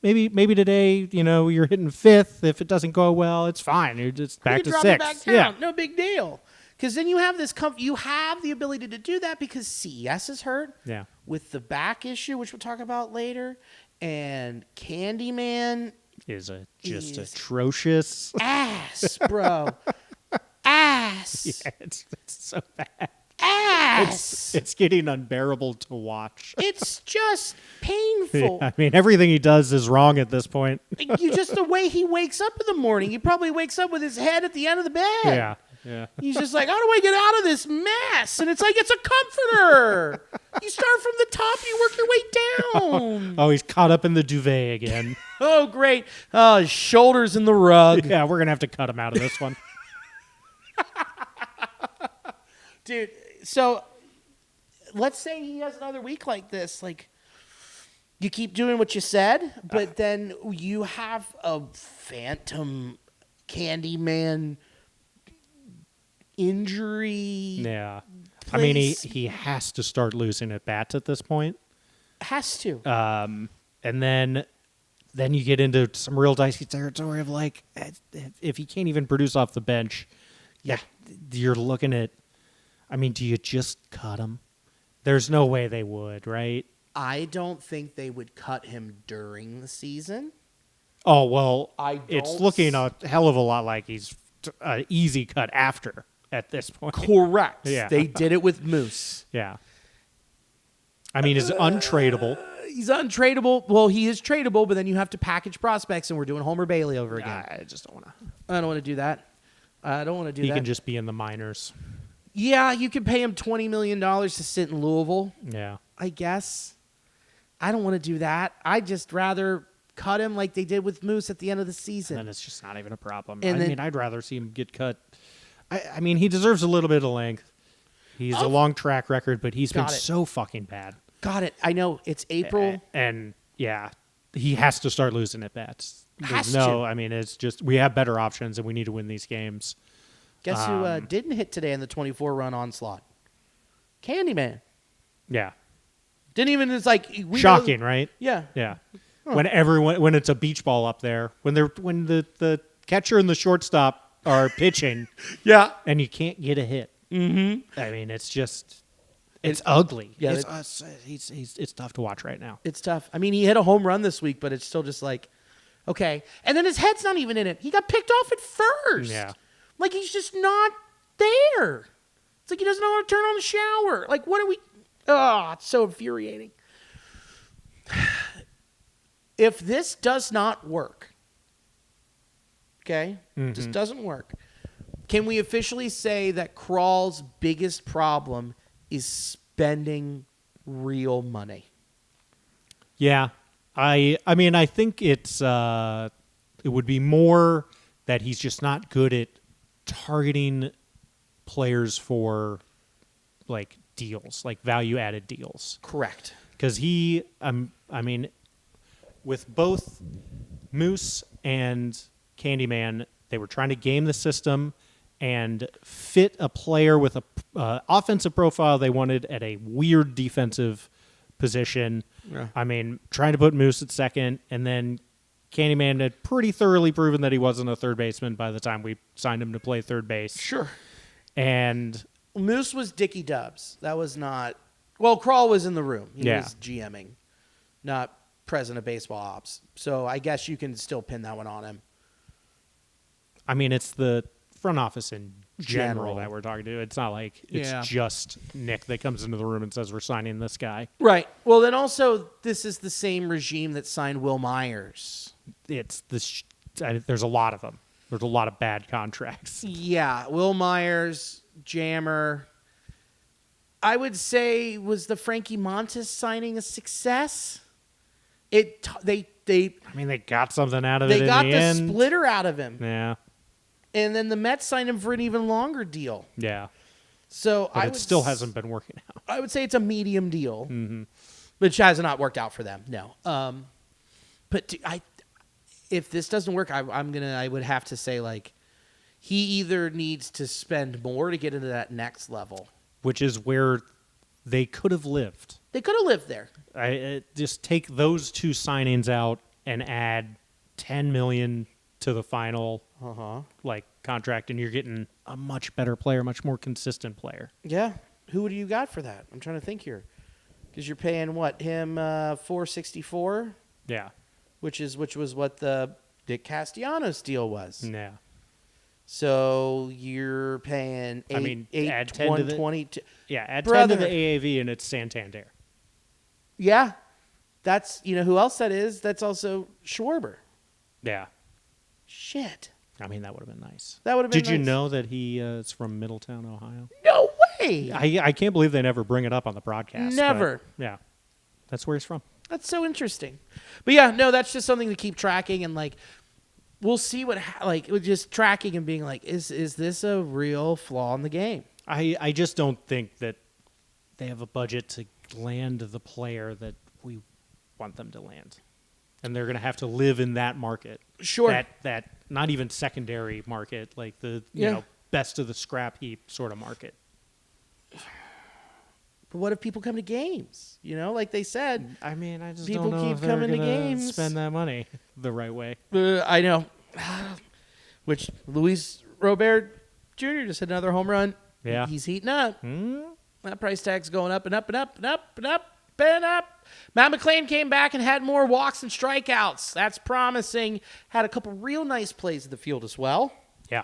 maybe today, you're hitting 5th. If it doesn't go well, it's fine. You're just back to 6th. Back down. Yeah. No big deal. Because then you have this you have the ability to do that because CES is hurt. Yeah. With the back issue, which we'll talk about later, and Candyman Is just atrocious. ass, bro. Ass. Yeah, it's so bad. Ass. It's getting unbearable to watch. It's just painful. I mean, everything he does is wrong at this point. You just the way he wakes up in the morning. He probably wakes up with his head at the end of the bed. Yeah. He's just like, how do I get out of this mess? And it's like, it's a comforter. You start from the top, you work your way down. Oh, he's caught up in the duvet again. Oh, great. Oh, his shoulders in the rug. Yeah, we're going to have to cut him out of this one. Dude, so let's say he has another week like this. Like, you keep doing what you said, but then you have a phantom Candyman injury. Yeah. I mean, he has to start losing at bats at this point. Has to. And then you get into some real dicey territory of like, if he can't even produce off the bench, you're looking at, I mean, do you just cut him? There's no way they would, right? I don't think they would cut him during the season. Oh, well, it's looking a hell of a lot like he's an easy cut after at this point. Correct. Yeah. They did it with Moose. Yeah. I mean, he's untradeable. He's untradeable. Well, he is tradable, but then you have to package prospects, and we're doing Homer Bailey over again. I just don't want to. I don't want to do that. I don't want to do He that. can just be in the minors. Yeah, you could pay him $20 million to sit in Louisville, Yeah. I guess. I don't want to do that. I'd just rather cut him like they did with Moose at the end of the season. And then it's just not even a problem. And I then- mean, I'd rather see him get cut. I mean, he deserves a little bit of length. He's a long track record, but he's been Got it. so fucking bad. Got it. I know. It's April. And yeah, he has to start losing at bats. Has to. I mean, it's just we have better options and we need to win these games. Guess who didn't hit today in the 24-run onslaught? Candyman. Yeah. Didn't even, it's like... Shocking, right? Yeah. Yeah. When it's a beach ball up there, when the catcher and the shortstop are pitching Yeah. and you can't get a hit. Mm-hmm. I mean, it's ugly. Yeah, It's tough to watch right now. It's tough. I mean, he hit a home run this week, but it's still just like, okay. And then his head's not even in it. He got picked off at first. Yeah. Like, he's just not there. It's like he doesn't know how to turn on the shower. Like, what are we... Oh, it's so infuriating. If this does not work, okay, this doesn't work, can we officially say that Kral's biggest problem is spending real money? Yeah. I mean, I think it would be more that he's just not good at targeting players for like deals, like value-added deals. Correct. Because I mean, with both Moose and Candyman, they were trying to game the system and fit a player with a offensive profile they wanted at a weird defensive position. Yeah. I mean, trying to put Moose at second, and then Candyman had pretty thoroughly proven that he wasn't a third baseman by the time we signed him to play third base. Sure. And Moose was Dickie Dubs. That was not... Well, Kral was in the room. He was GMing, not president of baseball ops. So I guess you can still pin that one on him. I mean, it's the front office in general General. that we're talking to. It's not like it's Yeah. just Nick that comes into the room and says we're signing this guy. Right. Well, then also, this is the same regime that signed Will Myers. It's there's a lot of them. There's a lot of bad contracts. Yeah, Will Myers, Jammer. I would say, was the Frankie Montas signing a success? They I mean, they got something out of it in got the the end. splitter out of him. Yeah. And then the Mets signed him for an even longer deal. Yeah. So But it still hasn't been working out. I would say it's a medium deal, Mm-hmm. which has not worked out for them. No. But if this doesn't work, I would have to say, like, he either needs to spend more to get into that next level, Which is where they could have lived. They could have lived there. Just take those two signings out and add $10 million to the final contract, and you're getting a much better player, much more consistent player. Yeah. Who do you got for that? I'm trying to think here, because you're paying him $464, Yeah. which was what the Dick Castellanos deal was. Yeah. So you're paying add 10 to the 120. add Brother. 10 to the AAV, and it's Santander. Yeah. That's, who else that is? That's also Schwarber. Yeah. Shit. I mean, that would have been nice. That would have been Did you nice. know that he is from Middletown, Ohio? No way. I can't believe they never bring it up on the broadcast. Never. But, yeah. That's where he's from. That's so interesting. But yeah, no, that's just something to keep tracking, and like we'll see with just tracking and being like, is this a real flaw in the game? I just don't think that they have a budget to land the player that we want them to land. And they're going to have to live in that market. Sure. That not even secondary market, like the best of the scrap heap sort of market. But what if people come to games? Like they said. I mean, I just People don't know keep if they're coming to gonna games. spend that money the right way. I know. Which Luis Robert Jr. just had another home run. Yeah. He's heating up. Hmm? That price tag's going up and up and up and up and up and up. Matt McClain came back and had more walks and strikeouts. That's promising. Had a couple real nice plays in the field as well. Yeah.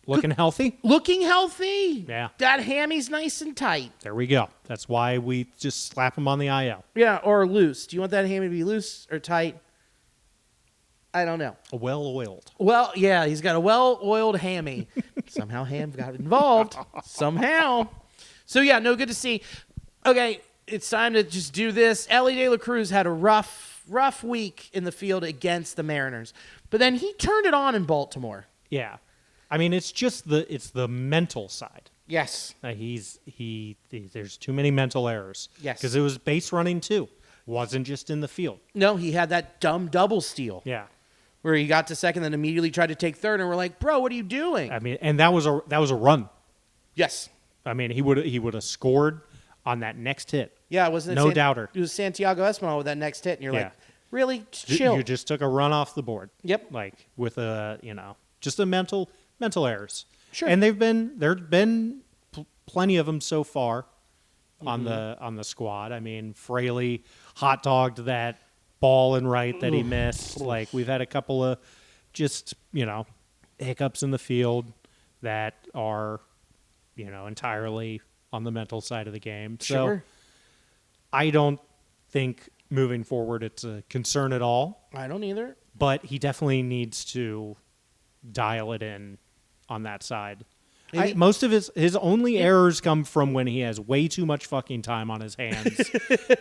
Looking healthy? Looking healthy. Yeah. That hammy's nice and tight. There we go. That's why we just slap him on the IL. Yeah, or loose. Do you want that hammy to be loose or tight? I don't know. Well-oiled. Well, yeah, he's got a well-oiled hammy. Somehow Ham got involved. Somehow. So, yeah, no, good to see. Okay, it's time to just do this. Ellie De La Cruz had a rough week in the field against the Mariners. But then he turned it on in Baltimore. Yeah. I mean, it's just the mental side. Yes. There's too many mental errors. Yes. Because it was base running too. Wasn't just in the field. No, he had that dumb double steal. Yeah. Where he got to second, then immediately tried to take third, and we're like, bro, what are you doing? I mean, and that was a run. Yes. I mean, he would have scored on that next hit. Yeah, wasn't it? No doubter. It was Santiago Espinal with that next hit, and you're Yeah. like, really? Chill. You just took a run off the board. Yep. Like with just a mental errors. Sure. And there've been plenty of them so far on the squad. I mean, Fraley hot dogged that ball and right that he missed. Like we've had a couple of just hiccups in the field that are entirely on the mental side of the game. Sure. So I don't think moving forward it's a concern at all. I don't either. But he definitely needs to dial it in on that side. Maybe- Most of his only errors come from when he has way too much fucking time on his hands,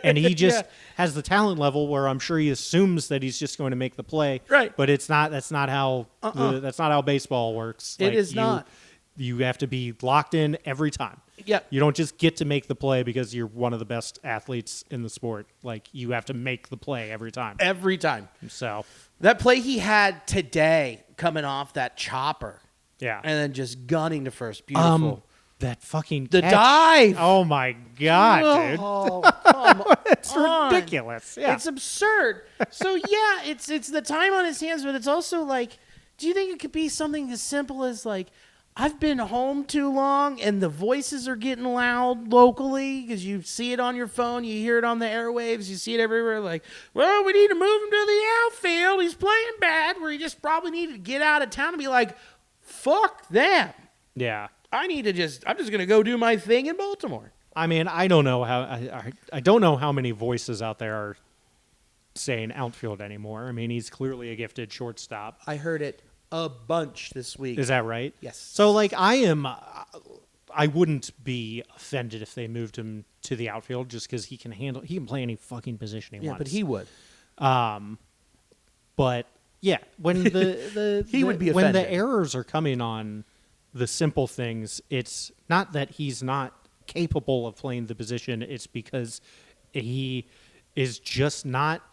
and he just has the talent level where I'm sure he assumes that he's just going to make the play. Right. But it's not. That's not how. That's not how baseball works. It is not. You have to be locked in every time. Yep. You don't just get to make the play because you're one of the best athletes in the sport. Like you have to make the play every time. Every time. So That play he had today coming off that chopper yeah. and then just gunning to first. Beautiful. That fucking The catch. dive. Oh my god, dude. Oh, come It's on. ridiculous. Yeah. It's absurd. So, yeah, it's the time on his hands, but it's also like, do you think it could be something as simple as like, I've been home too long and the voices are getting loud locally because you see it on your phone, you hear it on the airwaves, you see it everywhere. Like, well, we need to move him to the outfield. He's playing bad, where he just probably needed to get out of town and be like, fuck them. Yeah. I'm just going to go do my thing in Baltimore. I mean, I don't know I don't know how many voices out there are saying outfield anymore. I mean, he's clearly a gifted shortstop. I heard it a bunch this week. Is that right? Yes. So, like, I wouldn't be offended if they moved him to the outfield just because he can play any fucking position he wants. But he would. But yeah, when He would be when offended. the errors are coming on the simple things, it's not that he's not capable of playing the position. It's because he is just not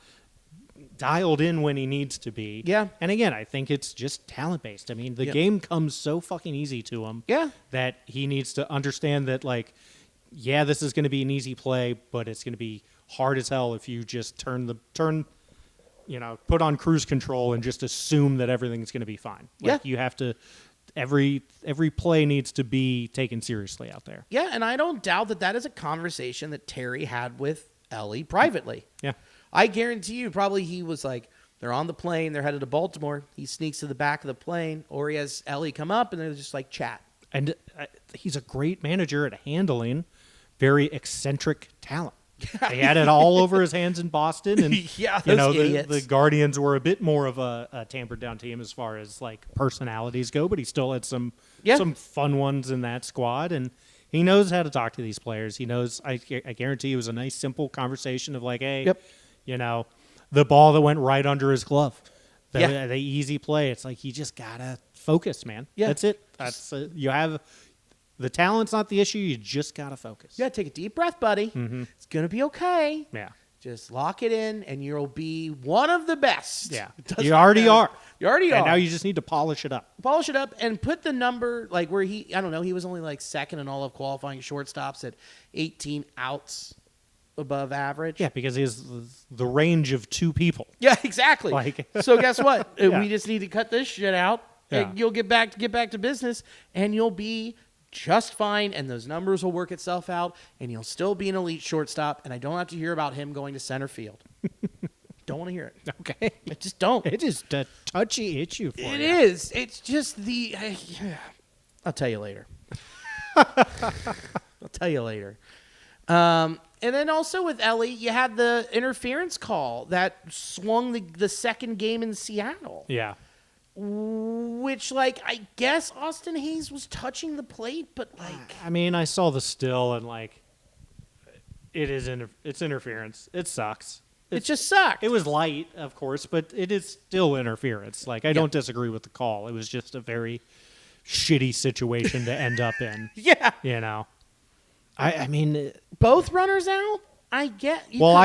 dialed in when he needs to be. Yeah. And again, I think it's just talent based. I mean, the game comes so fucking easy to him. Yeah. That he needs to understand that, like, yeah, this is going to be an easy play, but it's going to be hard as hell if you just put on cruise control and just assume that everything's going to be fine. Like, you have to. Every play needs to be taken seriously out there. Yeah, and I don't doubt that is a conversation that Terry had with Ellie privately. Yeah. I guarantee you, probably he was like, they're on the plane, they're headed to Baltimore. He sneaks to the back of the plane, or he has Ellie come up, and they're just like chat. And he's a great manager at handling very eccentric talent. He had it all over his hands in Boston, and the Guardians were a bit more of a tampered down team as far as like personalities go, but he still had some fun ones in that squad, and he knows how to talk to these players. He knows. I guarantee it was a nice, simple conversation of like, hey, the ball that went right under his glove, the easy play. It's like you just gotta focus, man. Yeah, that's it. You have. The talent's not the issue. You just got to focus. Yeah, take a deep breath, buddy. Mm-hmm. It's going to be okay. Yeah. Just lock it in, and you'll be one of the best. Yeah. You already are. You already are. And now you just need to polish it up. Polish it up and put the number, like where he was only like second in all of qualifying shortstops at 18 outs above average. Yeah, because he has the range of two people. Yeah, exactly. So guess what? Yeah. We just need to cut this shit out, and you'll get back to business, and you'll be just fine, and those numbers will work itself out, and you'll still be an elite shortstop, and I don't have to hear about him going to center field. Don't want to hear it. Okay. I just don't. It is a touchy issue for you. It is. It's just I'll tell you later. I'll tell you later. And then also with Ellie, you had the interference call that swung the second game in Seattle. Yeah. Which, like, I guess Austin Hayes was touching the plate, but like, I mean, I saw the still, and like, it's interference. It sucks. It just sucked. It was light, of course, but it is still interference. Like, I don't disagree with the call. It was just a very shitty situation to end up in. Yeah. You know, I mean, both runners out. I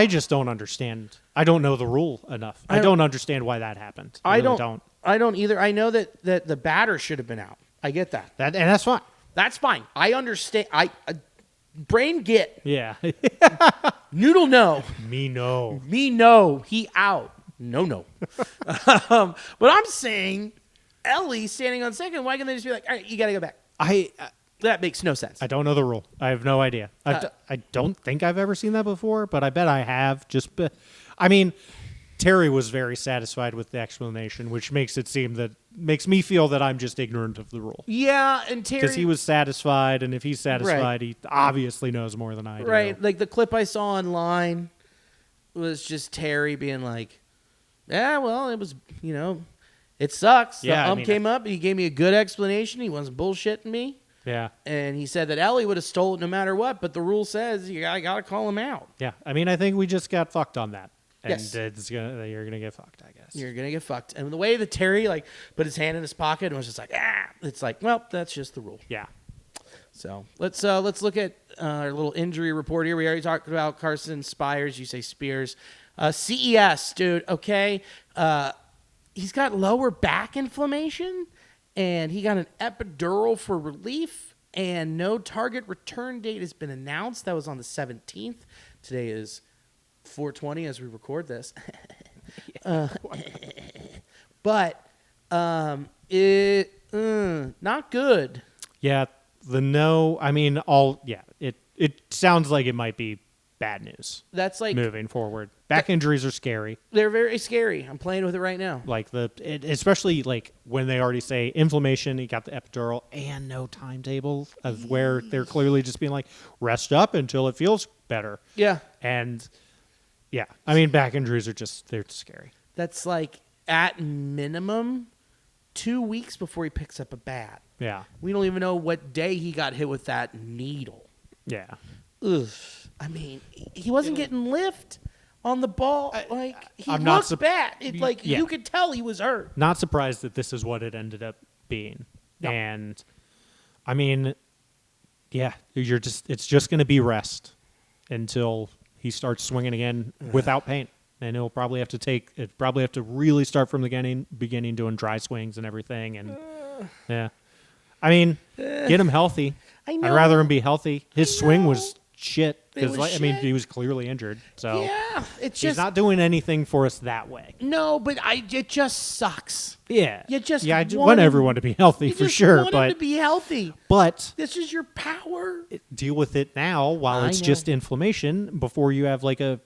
just don't understand. I don't know the rule enough. I don't understand why that happened. I don't. I don't either. I know that the batter should have been out. I get that. And that's fine. That's fine. I understand. Brain get. Yeah. Noodle no. Me no. Me no. He out. No. But I'm saying Ellie standing on second. Why can't they just be like, all right, you got to go back? That makes no sense. I don't know the rule. I have no idea. I don't think I've ever seen that before, but I bet I have. I mean, Terry was very satisfied with the explanation, which makes me feel that I'm just ignorant of the rule. Yeah, and Terry, because he was satisfied, and if he's satisfied, he obviously knows more than I do. Right, like the clip I saw online was just Terry being like, "Yeah, well, it was, it sucks." Yeah, the ump came up, he gave me a good explanation. He wasn't bullshitting me. Yeah, and he said that Ellie would have stolen no matter what, but the rule says you gotta call him out. Yeah, I mean, I think we just got fucked on that. And yes. You're going to get fucked, I guess. You're going to get fucked. And the way that Terry put his hand in his pocket and was just like, it's like, well, that's just the rule. Yeah. So let's look at our little injury report here. We already talked about Carson Spires. You say Spears. CES, dude, okay. He's got lower back inflammation, and he got an epidural for relief, and no target return date has been announced. That was on the 17th. Today is 4:20 as we record this. But not good. Yeah, it sounds like it might be bad news. That's like moving forward. Back injuries are scary. They're very scary. I'm playing with it right now. Like especially like when they already say inflammation, you got the epidural and no timetable of where they're clearly just being like, rest up until it feels better. Yeah. And yeah, I mean, back injuries they're scary. That's like at minimum 2 weeks before he picks up a bat. Yeah. We don't even know what day he got hit with that needle. Yeah. Ugh. I mean, he wasn't getting lift on the ball. Like, he I'm not looked bad. Yeah. You could tell he was hurt. Not surprised that this is what it ended up being. No. And I mean, yeah, it's just going to be rest until he starts swinging again without pain. And he'll probably have to really start from the beginning doing dry swings and everything. And yeah, I mean, get him healthy. I know. I'd rather him be healthy. His swing was shit. It was I mean, shit. he was clearly injured. So Yeah, it's he's just not doing anything for us that way. no, but it just sucks. Yeah. You just I want want him- everyone to be healthy You for just sure. want him to be healthy. But This is your power. deal with it now while I it's know. just inflammation before you have like a,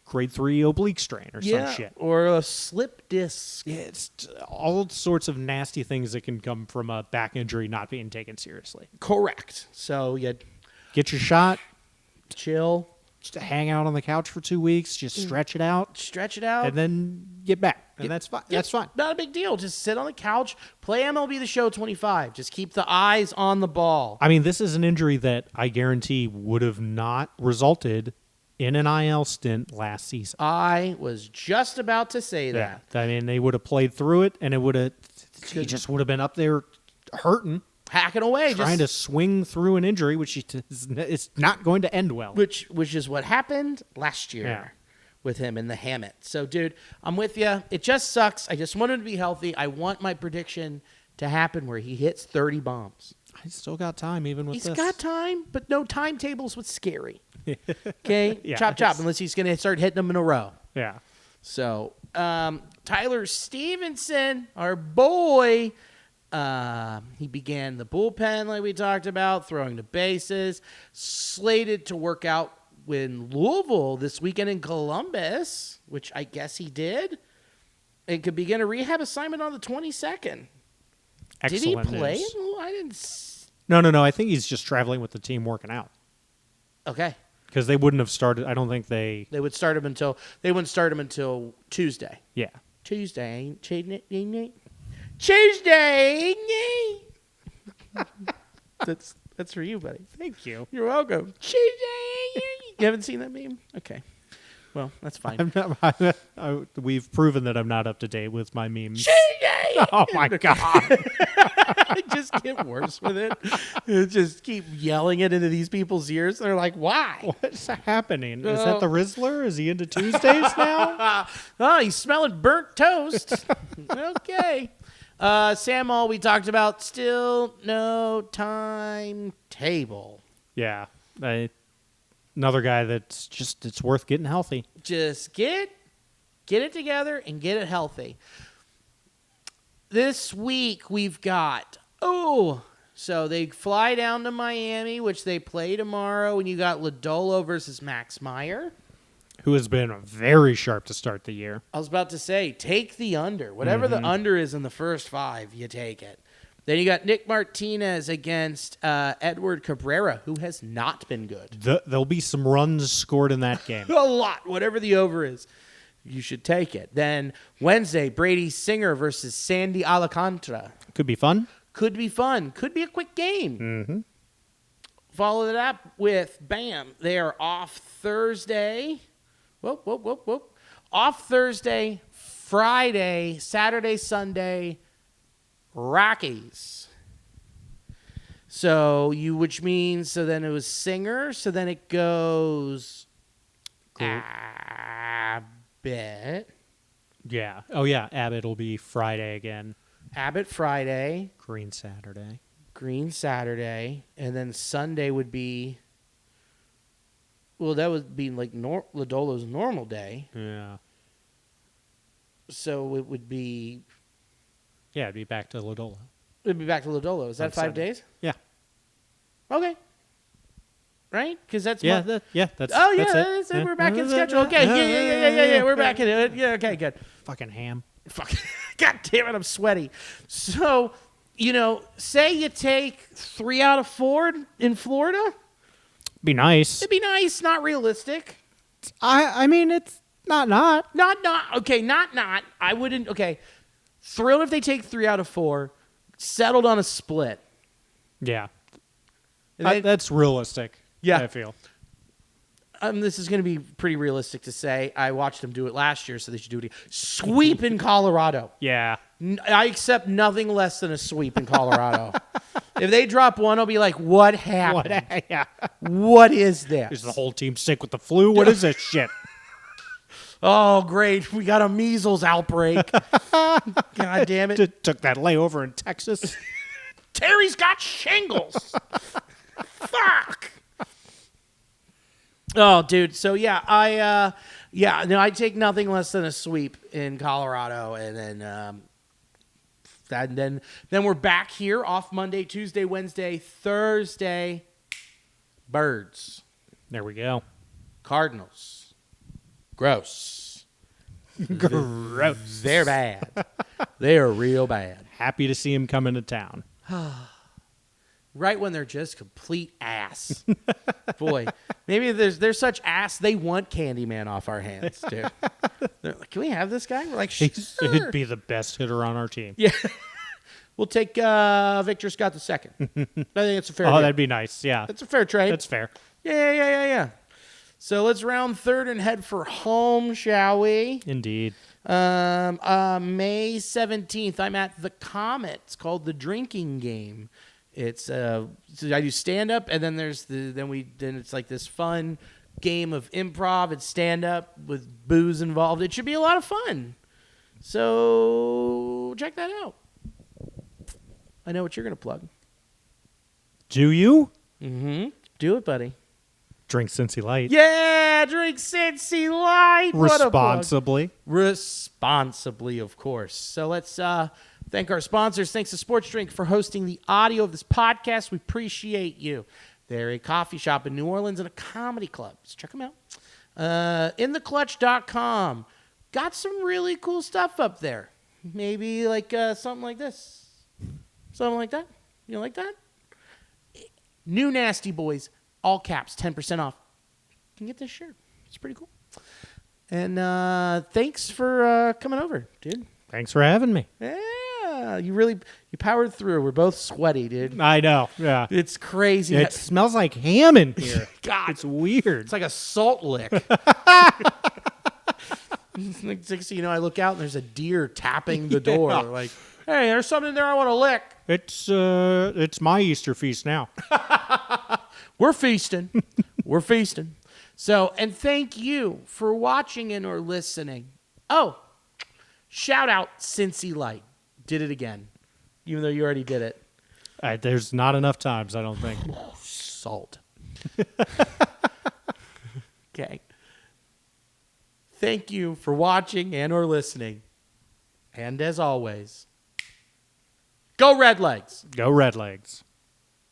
grade 3 oblique strain or some shit. Or a slip disc. Yeah, it's all sorts of nasty things that can come from a back injury not being taken seriously. Correct. So you Get your shot, chill, just hang out on the couch for 2 weeks, just stretch it out, stretch it out. and then get back. And that's fine. Yeah, That's fine. Not a big deal. Just sit on the couch, play MLB The Show 25. Just keep the eyes on the ball. I mean, this is an injury that I guarantee would have not resulted in an IL stint last season. I was just about to say that. I mean, they would have played through it, and he just would have been up there hurting, Hacking away. trying to swing through an injury, which is not going to end well. Which is what happened last year Yeah. with him in the Hammett. So, dude, I'm with you. It just sucks. I just want him to be healthy. I want my prediction to happen where he hits 30 bombs. I still got time, even with He's this. got time, but no timetables what's scary. Okay? Yeah, chop, it's- unless he's going to start hitting them in a row. Yeah. So, Tyler Stevenson, our boy, he began the bullpen like we talked about, throwing the bases, slated to work out in Louisville this weekend in Columbus, which I guess he did, and could begin a rehab assignment on the 22nd. Excellent Did he play? news. I didn't. No. I think he's just traveling with the team working out. Okay. Because they wouldn't have started. I don't think they. They wouldn't start him until Tuesday. Yeah. Tuesday. That's for you, buddy. Thank you. You're welcome. Tuesday. You haven't seen that meme? Okay. Well, that's fine. We've proven that I'm not up to date with my memes. Tuesday. Oh my god! I just get worse with it. Just keep yelling it into these people's ears. They're like, why? What's happening? Is that the Rizzler? Is he into Tuesdays now? Oh, he's smelling burnt toast. Okay. Sam All we talked about, still no timetable. Yeah. Another guy it's worth getting healthy. Just get it together and get it healthy. This week we've got, so they fly down to Miami, which they play tomorrow, and you got Lodolo versus Max Meyer. Who has been very sharp to start the year. I was about to say, take the under. Whatever the under is in the first 5, you take it. Then you got Nick Martinez against Edward Cabrera, who has not been good. There'll be some runs scored in that game. A lot, whatever the over is. You should take it. Then Wednesday, Brady Singer versus Sandy Alcantara. Could be fun. Could be fun. Could be a quick game. Mm-hmm. Follow it up with, bam, they are off Thursday. Whoop. Off Thursday, Friday, Saturday, Sunday, Rockies. Which means, then it was Singer, so then it goes Abbott. Yeah. Oh, yeah. Abbott will be Friday again. Abbott Friday, Green Saturday. Green Saturday, and then Sunday would be, that would be like Lodolo's normal day. Yeah. So it would be, Yeah, it'd be back to Lodolo. it'd be back to Lodolo. Is that On 5 Sunday. days? Yeah. Okay. Right? Because that's Yeah, that's that's that's it. it. We're back in schedule. Okay, yeah. We're back in it. Yeah, okay, good. Fucking ham. Fuck. God damn it, I'm sweaty. So, say you take 3 out of 4 in Florida. Be nice. It'd be nice, not realistic. I mean, it's not. Not. Okay, not. I wouldn't. Okay. Thrilled if they take 3 out of 4. Settled on a split. Yeah. And then- That's realistic. Yeah. I feel. This is going to be pretty realistic to say. I watched them do it last year, so they should do it again. Sweep in Colorado. Yeah. I accept nothing less than a sweep in Colorado. If they drop one, I'll be like, what happened? Yeah. What is this? Is the whole team sick with the flu? What is this shit? Oh, great. We got a measles outbreak. God damn it. Took that layover in Texas. Terry's got shingles. Fuck. Oh, dude. So yeah, I take nothing less than a sweep in Colorado, and then we're back here off Monday, Tuesday, Wednesday, Thursday. Birds, There we go. Cardinals, gross. Gross. They're bad. They are real bad. Happy to see him come into town. Right when they're just complete ass. Boy, maybe they're such ass they want Candyman off our hands, dude. They're like, can we have this guy? We're like, sure. He'd be the best hitter on our team. Yeah. We'll take Victor Scott II. I think it's a fair trade. That'd be nice. Yeah. That's a fair trade. That's fair. Yeah. So let's round third and head for home, shall we? Indeed. May 17th, I'm at the Comet. It's called The Drinking Game. It's so I do stand up, and then then it's like this fun game of improv and stand up with booze involved. It should be a lot of fun. So check that out. I know what you're gonna plug. Do you? Mm-hmm. Do it, buddy. Drink Cincy Light. Yeah, drink Cincy Light. What a plug. Responsibly, of course. So let's thank our sponsors. Thanks to Sports Drink for hosting the audio of this podcast. We appreciate you. They're a coffee shop in New Orleans and a comedy club. So check them out. InTheClutch.com. Got some really cool stuff up there. Maybe like something like this. Something like that. You like that? New Nasty Boys. All caps, 10% off. You can get this shirt. It's pretty cool. And thanks for coming over, dude. Thanks for having me. Yeah, you powered through. We're both sweaty, dude. I know. Yeah. It's crazy. It smells like ham in here. God, it's weird. It's like a salt lick. Next thing you know, I look out and there's a deer tapping the door. Yeah. Like, hey, there's something in there I want to lick. It's my Easter feast now. We're feasting. We're feasting. So, and thank you for watching and or listening. Oh, shout out Cincy Light. Did it again, even though you already did it. There's not enough times, I don't think. Salt. Okay. Thank you for watching and or listening. And as always, go Red Legs. Go Red Legs.